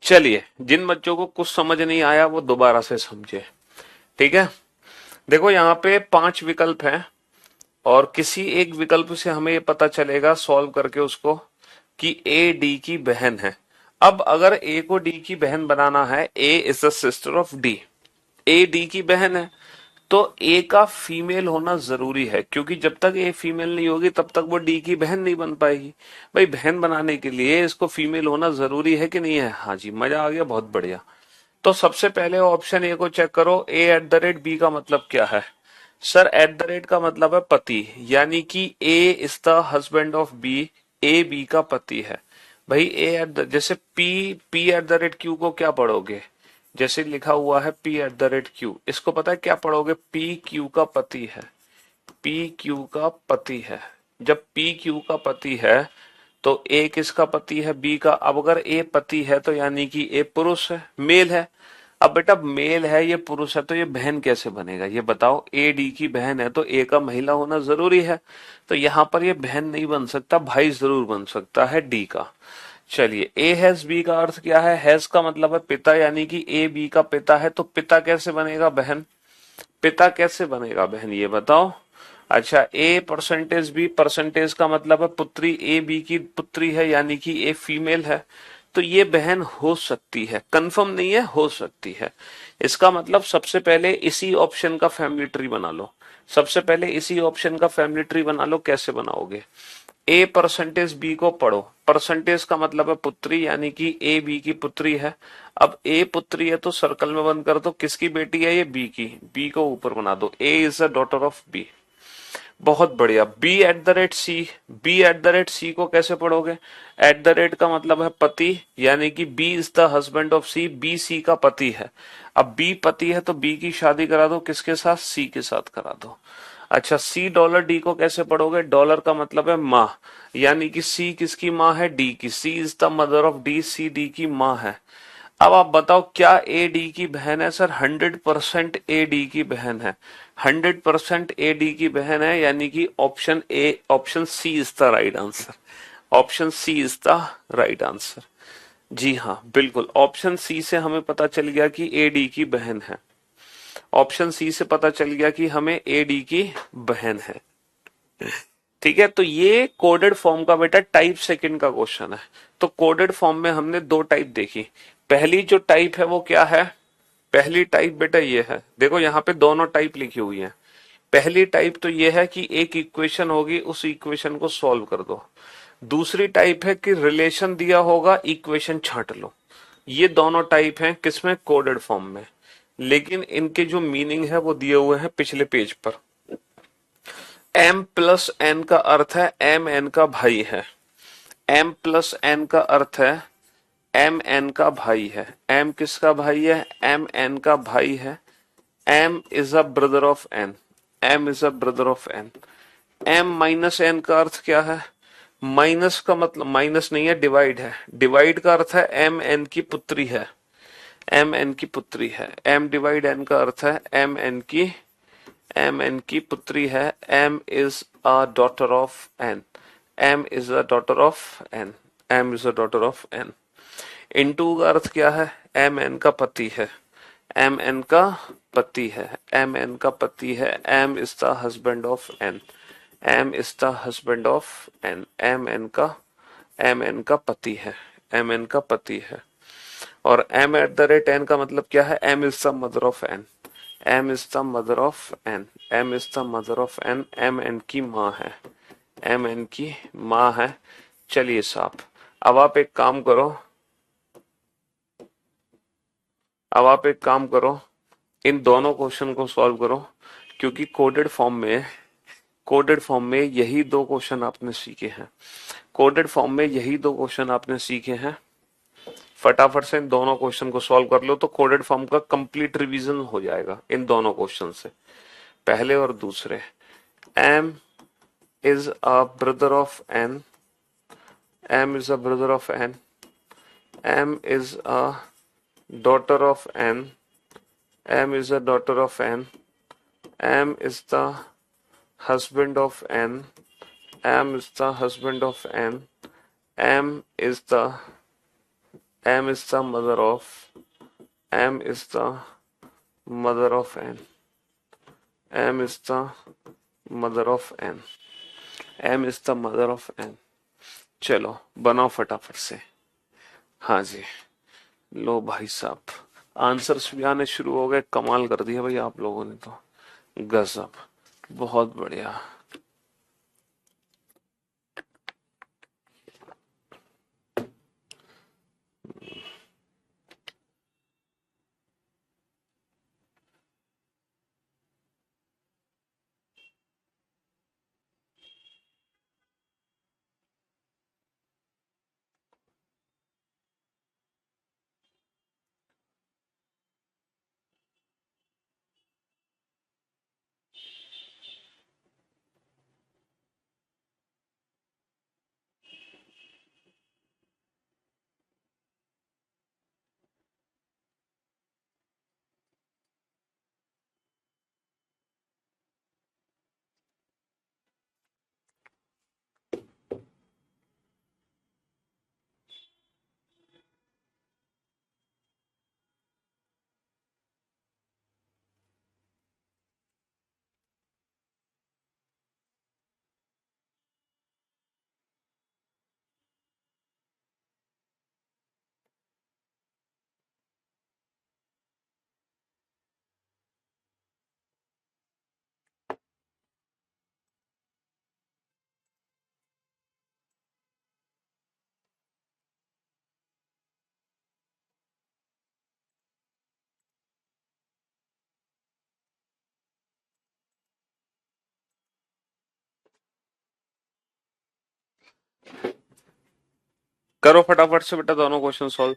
चलिए, जिन बच्चों को कुछ समझ नहीं आया वो दोबारा से समझे, ठीक है। देखो यहाँ पे 5 विकल्प हैं और किसी एक विकल्प से हमें ये पता चलेगा सॉल्व करके उसको कि ए डी की बहन है। अब अगर ए को डी की बहन बनाना है, A is the sister of D, A D की बहन है, तो ए का फीमेल होना जरूरी है, क्योंकि जब तक ए फीमेल नहीं होगी तब तक वो डी की बहन नहीं बन पाएगी। भाई बहन बनाने के लिए इसको फीमेल होना जरूरी है कि नहीं है? हाँ जी, मजा आ गया, बहुत बढ़िया। तो सबसे पहले ऑप्शन ए को चेक करो, ए एट द रेट बी का मतलब क्या है? सर एट द रेट का मतलब है पति, यानी कि A is the husband of B, A B का पति है। भाई ए एट द, जैसे P at the rate Q को क्या पढ़ोगे? जैसे लिखा हुआ है P at the rate Q, इसको पता है क्या पढ़ोगे? पी क्यू का पति है, पी क्यू का पति है। जब पी क्यू का पति है तो ए किसका पति है? बी का। अब अगर ए पति है तो यानी कि ए पुरुष है, मेल है। अब बेटा मेल है, ये पुरुष है, तो ये बहन कैसे बनेगा ये बताओ? ए डी की बहन है तो ए का महिला होना जरूरी है, तो यहां पर ये बहन नहीं बन सकता, भाई जरूर बन सकता है डी का। चलिए, ए हैज बी का अर्थ क्या है? हैज का मतलब है पिता, यानी कि ए बी का पिता है, तो पिता कैसे बनेगा बहन? पिता कैसे बनेगा बहन ये बताओ? अच्छा, ए परसेंटेज बी, परसेंटेज का मतलब है पुत्री, ए बी की पुत्री है यानी कि ए फीमेल है, तो ये बहन हो सकती है, कंफर्म नहीं है, हो सकती है। इसका मतलब सबसे पहले इसी ऑप्शन का फैमिली ट्री बना लो, सबसे पहले इसी ऑप्शन का फैमिली ट्री बना लो। कैसे बनाओगे? ए परसेंटेज बी को पढ़ो, परसेंटेज का मतलब है पुत्री, यानी कि ए बी की पुत्री है। अब ए पुत्री है तो सर्कल में बंद कर दो, किसकी बेटी है ये? बी की, बी को ऊपर बना दो, A is the daughter of B. बहुत बढ़िया। B at the rate C, B at the rate C को कैसे पढ़ोगे? एट द रेट का मतलब है पति, यानी कि B is the husband of C, B C का पति है। अब बी पति है तो बी की शादी करा दो, किसके साथ? सी के साथ करा दो। अच्छा, सी डॉलर डी को कैसे पढ़ोगे? डॉलर का मतलब है माँ, यानी कि सी किसकी माँ है? डी की, C is the mother of D, C D की माँ है। अब आप बताओ क्या ए डी की बहन है? सर 100% ए डी की बहन है, 100% ए डी की बहन है, यानी कि option A, option C is the right answer, option C is the right answer. जी हाँ बिल्कुल, ऑप्शन सी से हमें पता चल गया कि ए डी की बहन है, ऑप्शन सी से पता चल गया कि हमें ए डी की बहन है। ठीक है, तो ये कोडेड फॉर्म का बेटा टाइप सेकंड का क्वेश्चन है। तो कोडेड फॉर्म में हमने दो टाइप देखी। पहली जो टाइप है वो क्या है? पहली टाइप बेटा ये है, देखो यहाँ पे दोनों टाइप लिखी हुई है। पहली टाइप तो ये है कि एक इक्वेशन होगी, उस इक्वेशन को सॉल्व कर दो। दूसरी टाइप है कि रिलेशन दिया होगा, इक्वेशन छांट लो। ये दोनों टाइप हैं किसमें, कोडेड फॉर्म में। लेकिन इनके जो मीनिंग है वो दिए हुए हैं पिछले पेज पर। m प्लस एन का अर्थ है m n का भाई है। m प्लस एन का अर्थ है m n का भाई है। m किसका भाई है, m n का भाई है। m is a brother of n। m is a brother of n। m minus n का अर्थ क्या है, माइनस का मतलब माइनस नहीं है, डिवाइड है। डिवाइड का अर्थ है m n की पुत्री है। m n की पुत्री है। m डिवाइड n का अर्थ है m n की पुत्री है। m is a daughter of n। m is a daughter of n। m is a daughter of n। Into का अर्थ क्या है, एम एन का पति है। एम एन का पति है। एम एन का पति है। M is the husband of N. M is the husband of N. M N का पति है। एम एन का पति है। और M at the rate N का मतलब क्या है, M is the mother of N. M is the mother of N. M is the mother of N. M N की माँ है। एम एन की माँ है। चलिए साहब, अब आप एक काम करो, अब आप एक काम करो, इन दोनों क्वेश्चन को सॉल्व करो, क्योंकि कोडेड फॉर्म में यही दो क्वेश्चन आपने सीखे हैं। कोडेड फॉर्म में यही दो क्वेश्चन आपने सीखे हैं। फटाफट से इन दोनों क्वेश्चन को सॉल्व कर लो तो कोडेड फॉर्म का कंप्लीट रिवीजन हो जाएगा इन दोनों क्वेश्चन से, पहले और दूसरे। M is a brother of N. M is a brother of N. M is a daughter of N. M is a daughter of N. M is the husband of N. M is the husband of N. M is the M is the mother of M is the mother of N. M is the mother of N. M is the mother of N. चलो बनाओ फटाफट से। हाँ जी, लो भाई साहब, answers भी आने शुरू हो गए। कमाल कर दिया भाई आप लोगों ने तो, गजब, बहुत बढ़िया। करो फटाफट से बेटा दोनों क्वेश्चन सॉल्व।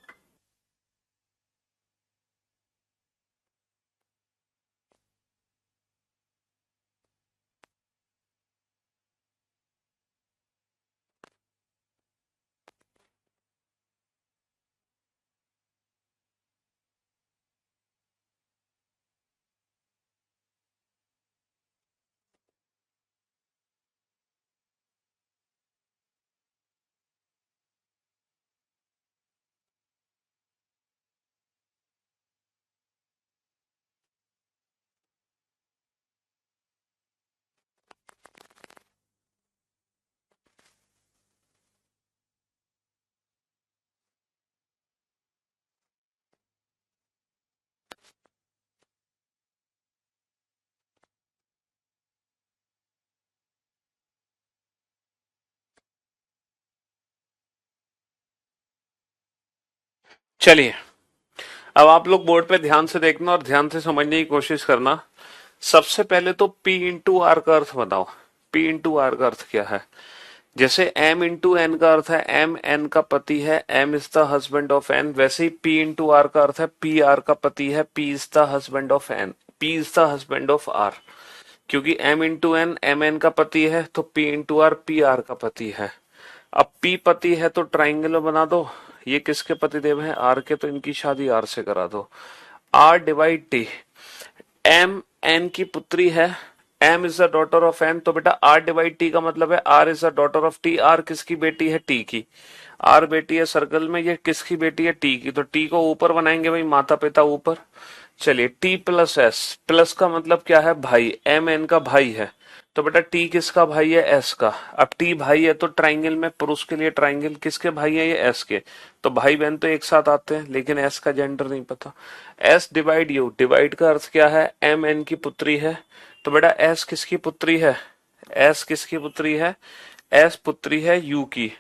चलिए, अब आप लोग बोर्ड पे ध्यान से देखना और ध्यान से समझने की कोशिश करना। सबसे पहले तो P इंटू आर का अर्थ बताओ। P इंटू आर का अर्थ क्या है? जैसे M इंटू एन का अर्थ है M N का पति है, M is the husband of N, वैसे ही P इंटू आर का अर्थ है P R का पति है, P is the husband of N, P is the husband of R। क्योंकि M into N M N का पति है तो P into R P R का पति है। अब P पति है तो ट्राइंगल बना दो। ये किसके पतिदेव हैं? R के, तो इनकी शादी R से करा दो। R divide T, M N की पुत्री है, M is the daughter of N, तो बेटा R डिवाइड T का मतलब है R is the daughter of T। R किसकी बेटी है? T की। R बेटी है सर्कल में, ये किसकी बेटी है? T की। तो T को ऊपर बनाएंगे भाई, माता पिता ऊपर। चलिए T प्लस S, प्लस का मतलब क्या है? भाई। M N का भाई है, तो बेटा T किसका भाई है? S का। अब T भाई है तो ट्राइंगल में, पुरुष के लिए ट्राइंगल, किसके भाई है? ये S के। तो भाई बहन तो एक साथ आते हैं, लेकिन S का जेंडर नहीं पता। S डिवाइड U, डिवाइड का अर्थ क्या है? M N की पुत्री है, तो बेटा S किसकी पुत्री है? S किसकी पुत्री है? S पुत्री है U की।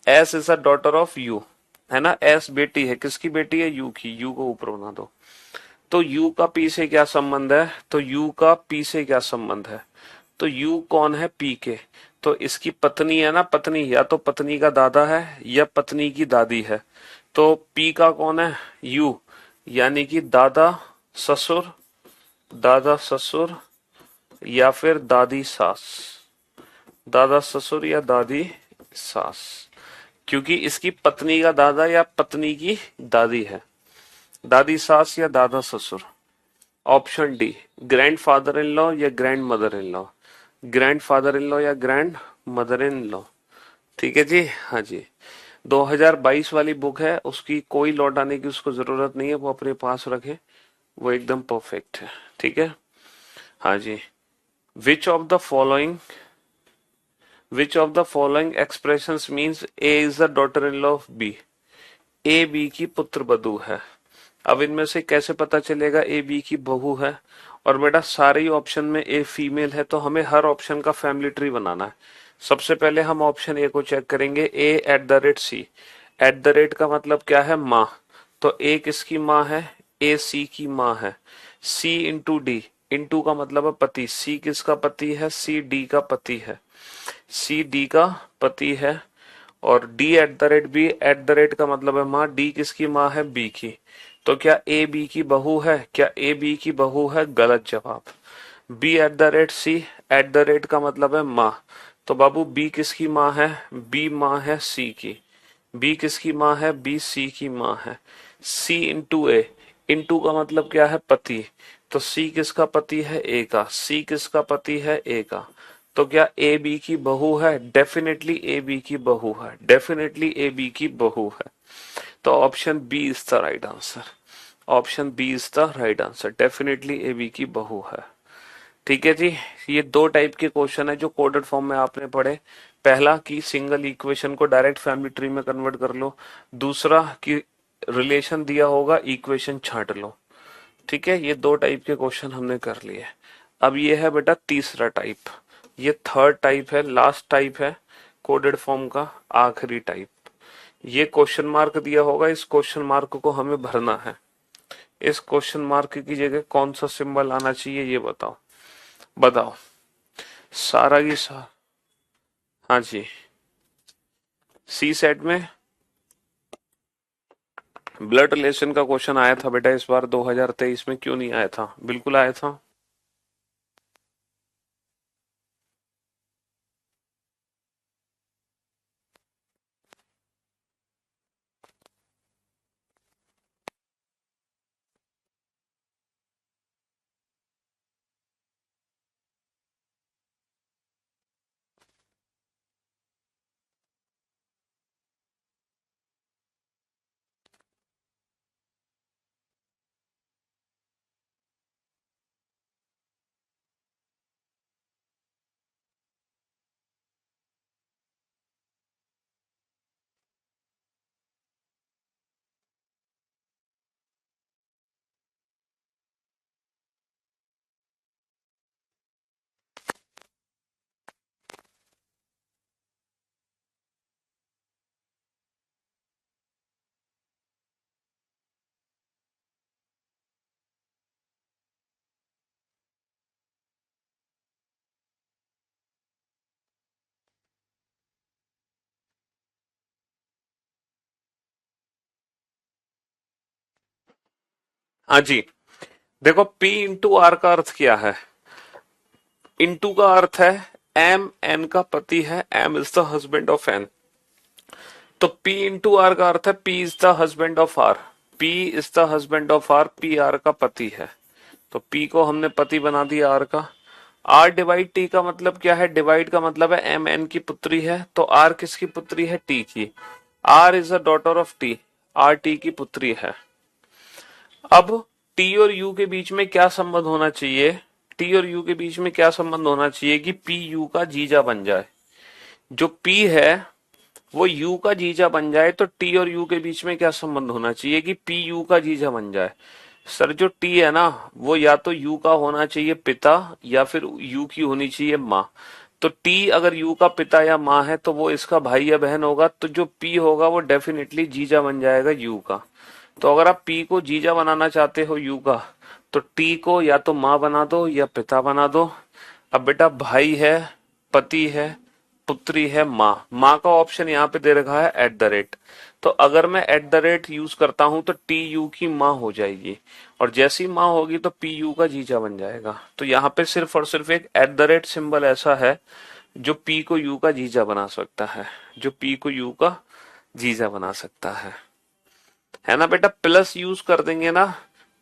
S is a daughter of U, है ना। S बेटी है, किसकी बेटी है? U की। U को ऊपर बना दो। तो U का P से क्या संबंध है? तो U का P से क्या संबंध है? तो U कौन है? P के। तो इसकी पत्नी है ना, पत्नी, या तो पत्नी का दादा है या पत्नी की दादी है। तो P का कौन है? U, यानी कि दादा ससुर, दादा ससुर या फिर दादी सास, दादा ससुर या दादी सास, क्योंकि इसकी पत्नी का दादा या पत्नी की दादी है। दादी सास या दादा ससुर। Option D, grandfather in law or grandmother in law. Grandfather in law or grandmother in law. ठीक है जी, हाँ जी। 2022 वाली बुक है, उसकी कोई लौटाने की उसको जरूरत नहीं है, वो अपने पास रखे, वो एकदम परफेक्ट है। ठीक है, हाँ जी। Which of the following, which of the following expressions means A is the daughter in law of B. A B की पुत्र बधू है। अब इनमें से कैसे पता चलेगा ए बी की बहू है? और बेटा सारे ही ऑप्शन में ए फीमेल है, तो हमें हर ऑप्शन का फैमिली ट्री बनाना है। सबसे पहले हम ऑप्शन ए को चेक करेंगे, A at the rate C. At the rate का मतलब क्या है? माँ। तो ए किसकी माँ है? ए सी की माँ है। सी इंटू डी, इंटू का मतलब है पति, सी किसका पति है? सी डी का पति है। सी डी का पति है। और D at the rate B, at the rate का मतलब है माँ, डी किसकी माँ है? बी की। तो क्या ए बी की बहू है? क्या ए बी की बहू है? गलत जवाब। B at the rate C, at the rate का मतलब है माँ, तो बाबू बी किसकी माँ है? बी माँ है सी की। बी किसकी माँ है? बी सी की माँ है। सी इंटू ए, इंटू का मतलब क्या है? पति, तो सी किसका पति है? ए का। सी किसका पति है? ए का। तो क्या ए बी की बहू है? डेफिनेटली ए बी की बहू है, डेफिनेटली ए बी की बहू है। तो option B is the right answer. Option B is the right answer, definitely A B की बहू है। ठीक है जी। ये दो टाइप के क्वेश्चन है जो कोडेड फॉर्म में आपने पढ़े। पहला कि सिंगल इक्वेशन को डायरेक्ट फैमिली ट्री में कन्वर्ट कर लो, दूसरा कि रिलेशन दिया होगा, इक्वेशन छांट लो। ठीक है, ये दो टाइप के क्वेश्चन हमने कर लिए। अब ये है बेटा तीसरा टाइप, ये थर्ड टाइप है, लास्ट टाइप है कोडेड फॉर्म का, आखिरी टाइप। ये क्वेश्चन मार्क दिया होगा, इस क्वेश्चन मार्क को हमें भरना है। इस क्वेश्चन मार्क की जगह कौन सा सिंबल आना चाहिए, ये बताओ। बताओ सारा की सारा। हाँ जी, सी सेट में ब्लड रिलेशन का क्वेश्चन आया था बेटा इस बार 2023 में, क्यों नहीं आया था? बिल्कुल आया था। हाँ जी, देखो P इंटू आर का अर्थ क्या है? इंटू का अर्थ है एम एन का पति है, M is the husband of N. तो P इंटू आर का अर्थ है P is the husband of R. P is the husband of R, P R का पति है। तो P को हमने पति बना दिया आर का। आर डिवाइड टी का मतलब क्या है? डिवाइड का मतलब है एम एन की पुत्री है, तो आर किसकी पुत्री है? टी की। R is a daughter of T, R T की पुत्री है। अब टी और यू के बीच में क्या संबंध होना चाहिए? टी और यू के बीच में क्या संबंध होना चाहिए कि पी यू का जीजा बन जाए। जो पी है वो यू का जीजा बन जाए, तो टी और यू के बीच में क्या संबंध होना चाहिए कि पी यू का जीजा बन जाए। सर जो टी है ना, वो या तो यू का होना चाहिए पिता या फिर यू की होनी चाहिए माँ। तो टी अगर यू का पिता या माँ है तो वो इसका भाई या बहन होगा, तो जो पी होगा वो डेफिनेटली जीजा बन जाएगा यू का। तो अगर आप पी को जीजा बनाना चाहते हो यू का, तो टी को या तो माँ बना दो या पिता बना दो। अब बेटा भाई है, पति है, पुत्री है, माँ। माँ का ऑप्शन यहाँ पे दे रखा है एट द रेट। तो अगर मैं एट द रेट यूज करता हूं तो टी यू की माँ हो जाएगी, और जैसी माँ होगी तो पी यू का जीजा बन जाएगा। तो यहाँ पे सिर्फ और सिर्फ एक एट द रेट सिंबल ऐसा है जो पी को यू का जीजा बना सकता है, जो पी को यू का जीजा बना सकता है ना बेटा। प्लस यूज कर देंगे ना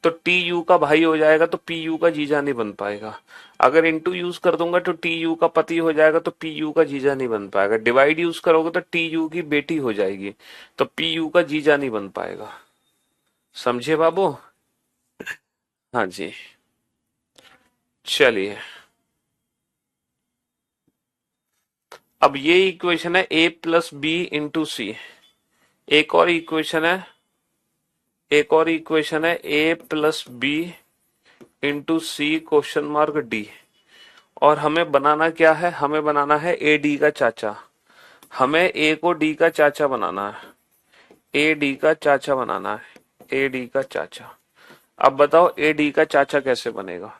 तो टी यू का भाई हो जाएगा, तो पी यू का जीजा नहीं बन पाएगा। अगर इंटू यूज कर दूंगा तो टी यू का पति हो जाएगा, तो पी यू का जीजा नहीं बन पाएगा। डिवाइड यूज करोगे तो टी यू की बेटी हो जाएगी, तो पी यू का जीजा नहीं बन पाएगा। समझे बाबू? हाँ जी, चलिए। अब ये इक्वेशन है ए प्लस बी इंटू सी। एक और इक्वेशन है, एक और इक्वेशन है A plus B into C question mark D. और हमें बनाना क्या है? हमें बनाना है ए डी का चाचा। हमें ए को डी का चाचा बनाना है, ए डी का चाचा बनाना है, ए डी का चाचा। अब बताओ ए डी का चाचा कैसे बनेगा?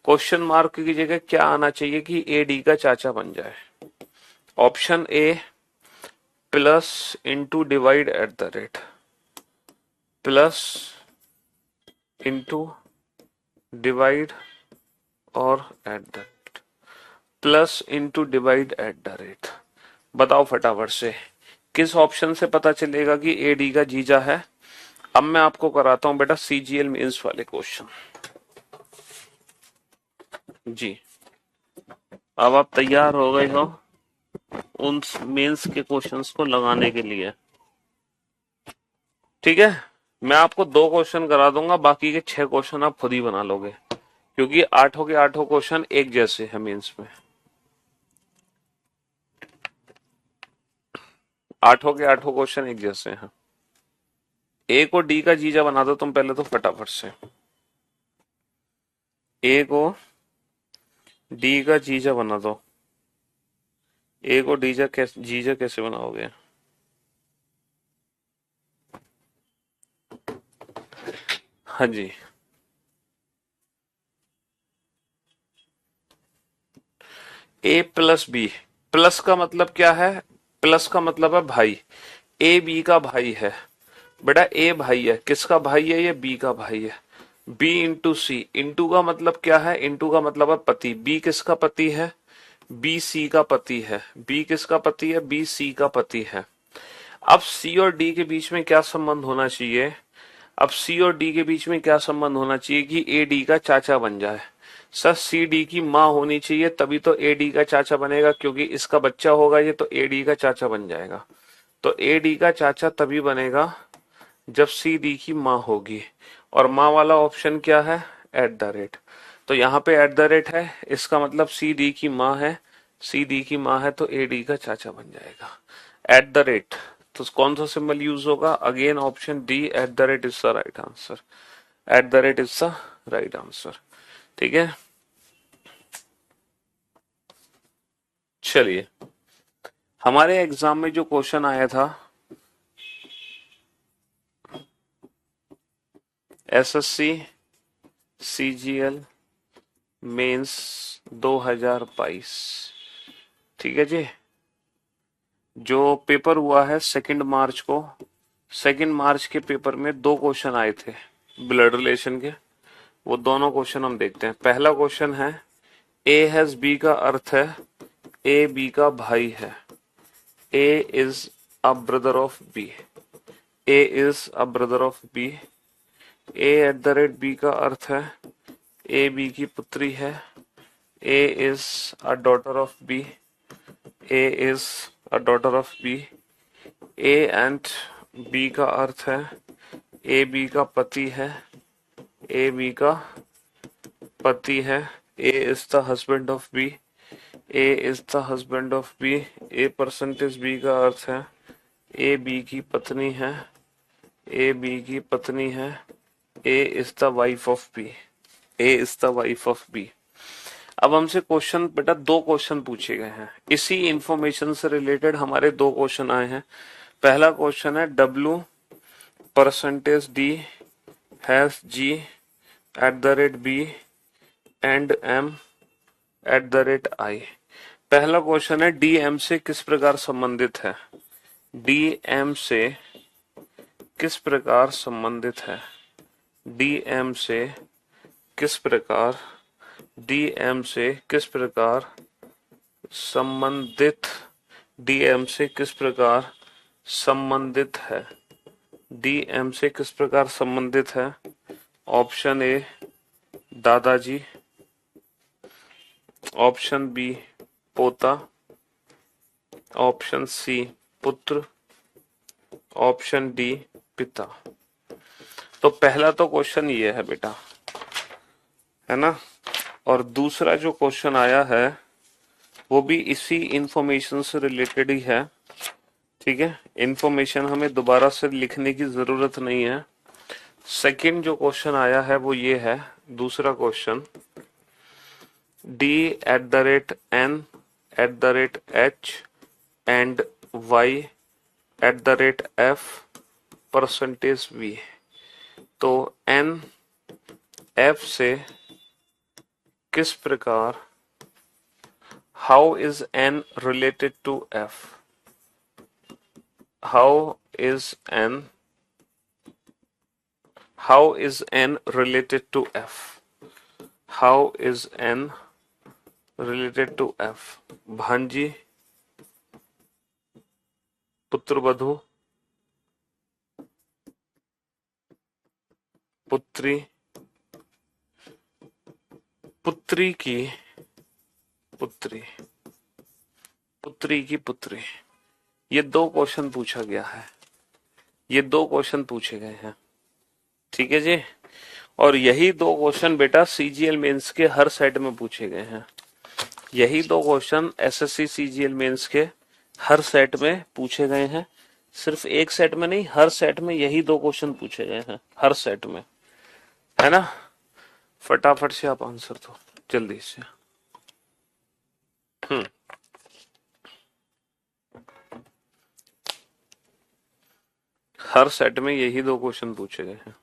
क्वेश्चन मार्क की जगह क्या आना चाहिए कि ए डी का चाचा बन जाए? Option A plus into divide at the rate, plus into divide और at the rate, plus into divide at the rate. बताओ फटाफट से किस ऑप्शन से पता चलेगा कि ए डी का जीजा है? अब मैं आपको कराता हूं बेटा सीजीएल मेंस वाले क्वेश्चन। जी, अब आप तैयार हो गए हो उन मेंस के क्वेश्चंस को लगाने के लिए? ठीक है, मैं आपको 2 क्वेश्चन करा दूंगा, बाकी के 6 क्वेश्चन आप खुद ही बना लोगे, क्योंकि 8 के 8 क्वेश्चन एक जैसे हैं मेंस में। 8 के 8 क्वेश्चन एक जैसे हैं। ए को डी का जीजा बना दो तुम पहले तो फटाफट से। ए को डी का जीजा बना दो। ए को जीजा कैसे बनाओगे? हाँ जी, ए प्लस बी। प्लस का मतलब क्या है? प्लस का मतलब है भाई। ए बी का भाई है बेटा, ए भाई है, किसका भाई है? ये बी का भाई है। बी इंटू सी, इंटू का मतलब क्या है? इंटू का मतलब है पति। बी किसका पति है? बी सी का पति है। बी किसका पति है? बी सी का पति है। अब सी और डी के बीच में क्या संबंध होना चाहिए? अब सी और डी के बीच में क्या संबंध होना चाहिए कि ए डी का चाचा बन जाए? सर सी डी की माँ होनी चाहिए, तभी तो ए डी का चाचा बनेगा, क्योंकि इसका बच्चा होगा ये, तो ए डी का चाचा बन जाएगा। तो ए डी का चाचा तभी बनेगा जब सी डी की माँ होगी। और माँ वाला ऑप्शन क्या है? Eight the rate. तो यहाँ पे एट द रेट है, इसका मतलब सी डी की माँ है। सी डी की माँ है तो ए डी का चाचा बन जाएगा। एट द रेट, तो कौन सा सिंबल यूज होगा? Again option D, at the rate is the right answer. Eight the rate is the right answer. ठीक है, चलिए। हमारे एग्जाम में जो क्वेश्चन आया था एसएससी सीजीएल मेंस 2022, ठीक है जी, जो पेपर हुआ है 2 मार्च को, 2 मार्च के पेपर में 2 क्वेश्चन आए थे। ब्लड रिलेशन के, वो दोनों क्वेश्चन हम देखते हैं। पहला क्वेश्चन है ए हैज बी का अर्थ है ए बी का भाई है। A is a brother of B. A is a brother of B. A at the rate B का अर्थ है ए बी की पुत्री है। A is a daughter of B. A is a daughter of B. A and B का अर्थ है A B का पति है। ए बी का पति है। A is the husband of B. A is the husband of B. A percentage B का अर्थ है ए बी की पत्नी है। ए बी की पत्नी है। A is the wife of B. A is the wife of B. अब हमसे क्वेश्चन, बेटा दो क्वेश्चन पूछे गए हैं, इसी इंफॉर्मेशन से रिलेटेड हमारे दो क्वेश्चन आए हैं। पहला क्वेश्चन है W percentage D has G eight the rate B and M eight the rate I। पहला क्वेश्चन है डी एम से किस प्रकार संबंधित है। डी एम से किस प्रकार संबंधित है। डी एम से किस प्रकार, डी एम से किस प्रकार संबंधित, डी एम से किस प्रकार संबंधित है। डी एम से किस प्रकार संबंधित है। ऑप्शन ए दादाजी, ऑप्शन बी पोता, ऑप्शन सी पुत्र, ऑप्शन डी पिता। तो पहला तो क्वेश्चन ये है बेटा, है ना। और दूसरा जो क्वेश्चन आया है वो भी इसी इंफॉर्मेशन से रिलेटेड ही है। ठीक है, इंफॉर्मेशन हमें दोबारा से लिखने की जरूरत नहीं है। सेकंड जो क्वेश्चन आया है वो ये है, दूसरा question, D at the rate N at the rate H and Y at the rate F percentage V. तो एन एफ से किस प्रकार, how is N related to F. How is N, how is N related to F. How is N related to F. भांजी, पुत्रवधू, पुत्री, पुत्री की पुत्री, पुत्री की पुत्री। ये दो क्वेश्चन पूछा गया है, ये दो क्वेश्चन पूछे गए हैं। ठीक है जी। और यही दो क्वेश्चन बेटा सीजीएल मेंस के हर सेट में पूछे गए हैं। यही दो क्वेश्चन एसएससी सीजीएल मेंस के हर सेट में पूछे गए हैं। सिर्फ एक सेट में नहीं, हर सेट में यही दो क्वेश्चन पूछे गए हैं, हर सेट में, है ना। फटाफट से आप आंसर दो जल्दी से। हर सेट में यही दो क्वेश्चन पूछे गए हैं।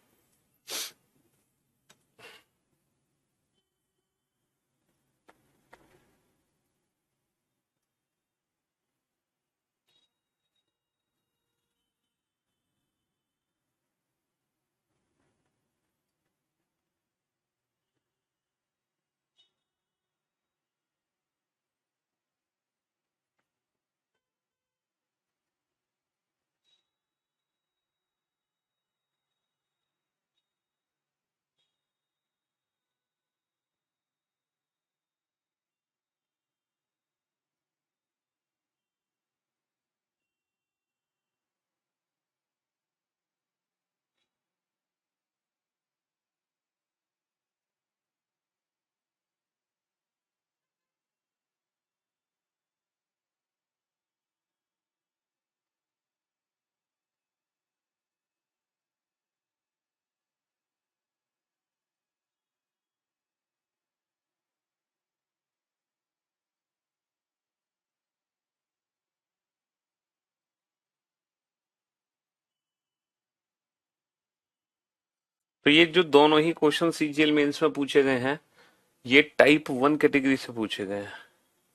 तो ये जो दोनों ही क्वेश्चन सीजीएल मेंस में पूछे गए हैं, ये टाइप 1 कैटेगरी से पूछे गए हैं।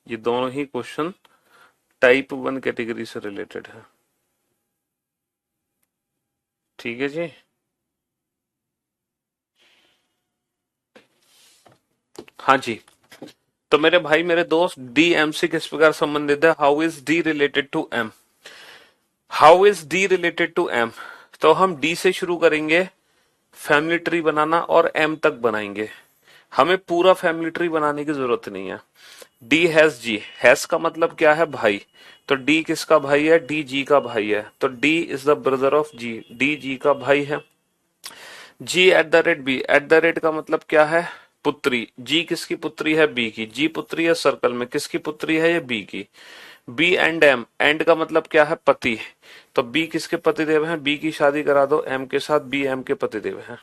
ये दोनों ही क्वेश्चन टाइप 1 कैटेगरी से रिलेटेड है। ठीक है जी। हाँ जी। तो मेरे भाई मेरे दोस्त, डी एम से किस प्रकार संबंधित है? How is D related to M? How is D related to M? तो हम डी से शुरू करेंगे फैमिली ट्री बनाना और एम तक बनाएंगे। हमें पूरा फैमिली ट्री बनाने की जरूरत नहीं है। डी हैज जी, हैज का मतलब क्या है? भाई। तो डी किसका भाई है? डी जी का भाई है। तो D is the brother of G, D G का भाई है। G at the rate B, at the rate का मतलब क्या है? पुत्री। जी किसकी पुत्री है? बी की। जी पुत्री है सर्कल में, किसकी पुत्री है? ये बी की। बी एंड एम, एंड का मतलब क्या है? पति। तो बी किसके पति देव हैं? बी की शादी करा दो एम के साथ, बी एम के पति देव हैं।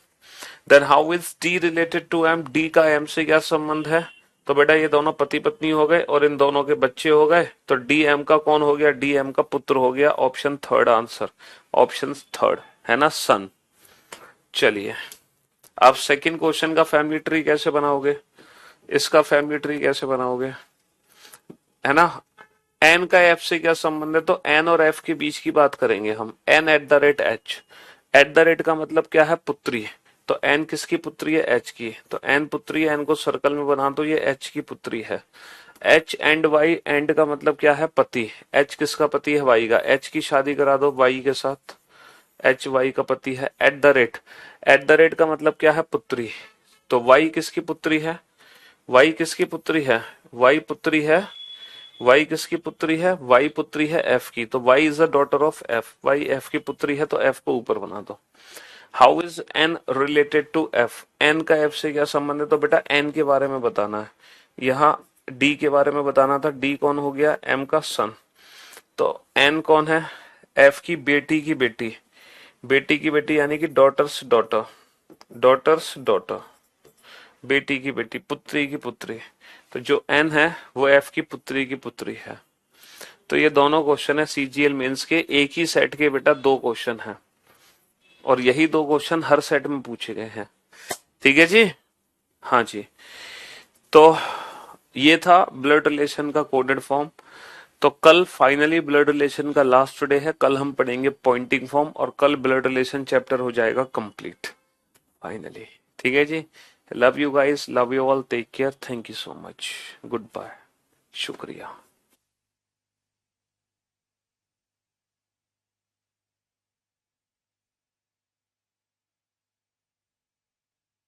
Then how is D related to M? D का एम से क्या संबंध है? तो बेटा ये दोनों पति पत्नी हो गए और इन दोनों के बच्चे हो गए। तो डी एम का कौन हो गया? डी एम का पुत्र हो गया। Option third answer, option third है ना, सन। चलिए, आप सेकंड क्वेश्चन का फैमिली ट्री कैसे बनाओगे? इसका फैमिली ट्री कैसे बनाओगे, है ना? एन का एफ से क्या संबंध है? तो एन और एफ के बीच की बात करेंगे हम। N at the rate H, at the rate का मतलब क्या है? पुत्री। तो एन किसकी पुत्री है? एच की। तो एन पुत्री है, एन को सर्कल में बना दो, ये एच की पुत्री है। एच एंड वाई, एंड का मतलब क्या है? पति। एच किसका पति है? वाई का। एच की शादी करा दो वाई के साथ, एच वाई का पति है। Eight the rate, eight the rate का मतलब क्या है? पुत्री। तो वाई किसकी पुत्री है? वाई किसकी पुत्री है? वाई पुत्री है, वाई किसकी पुत्री है? वाई पुत्री है एफ की। तो Y is the daughter of F, Y F की पुत्री है, तो एफ को ऊपर बना दो। How is N related to F? N का एफ से क्या संबंध है? तो बेटा एन के बारे में बताना है, यहाँ डी के बारे में बताना था। डी कौन हो गया? एम का सन। तो एन कौन है? एफ की बेटी की बेटी, बेटी की बेटी यानी कि डॉटर्स डॉटर, डॉटर्स डॉटर, बेटी की बेटी, पुत्री की पुत्री। तो जो एन है वो एफ की पुत्री की पुत्री है। तो ये दोनों क्वेश्चन है सीजीएल मेंस के, एक ही सेट के बेटा दो क्वेश्चन हैं और यही दो क्वेश्चन हर सेट में पूछे गए हैं। ठीक है जी? हाँ जी। तो ये था ब्लड रिलेशन का कोडेड फॉर्म। तो कल फाइनली ब्लड रिलेशन का लास्ट डे है, कल हम पढ़ेंगे पॉइंटिंग फॉर्म और कल ब्लड रिलेशन चैप्टर हो जाएगा कंप्लीट फाइनली। ठीक है जी? Love you guys, love you all, take care, thank you so much, goodbye, शुक्रिया।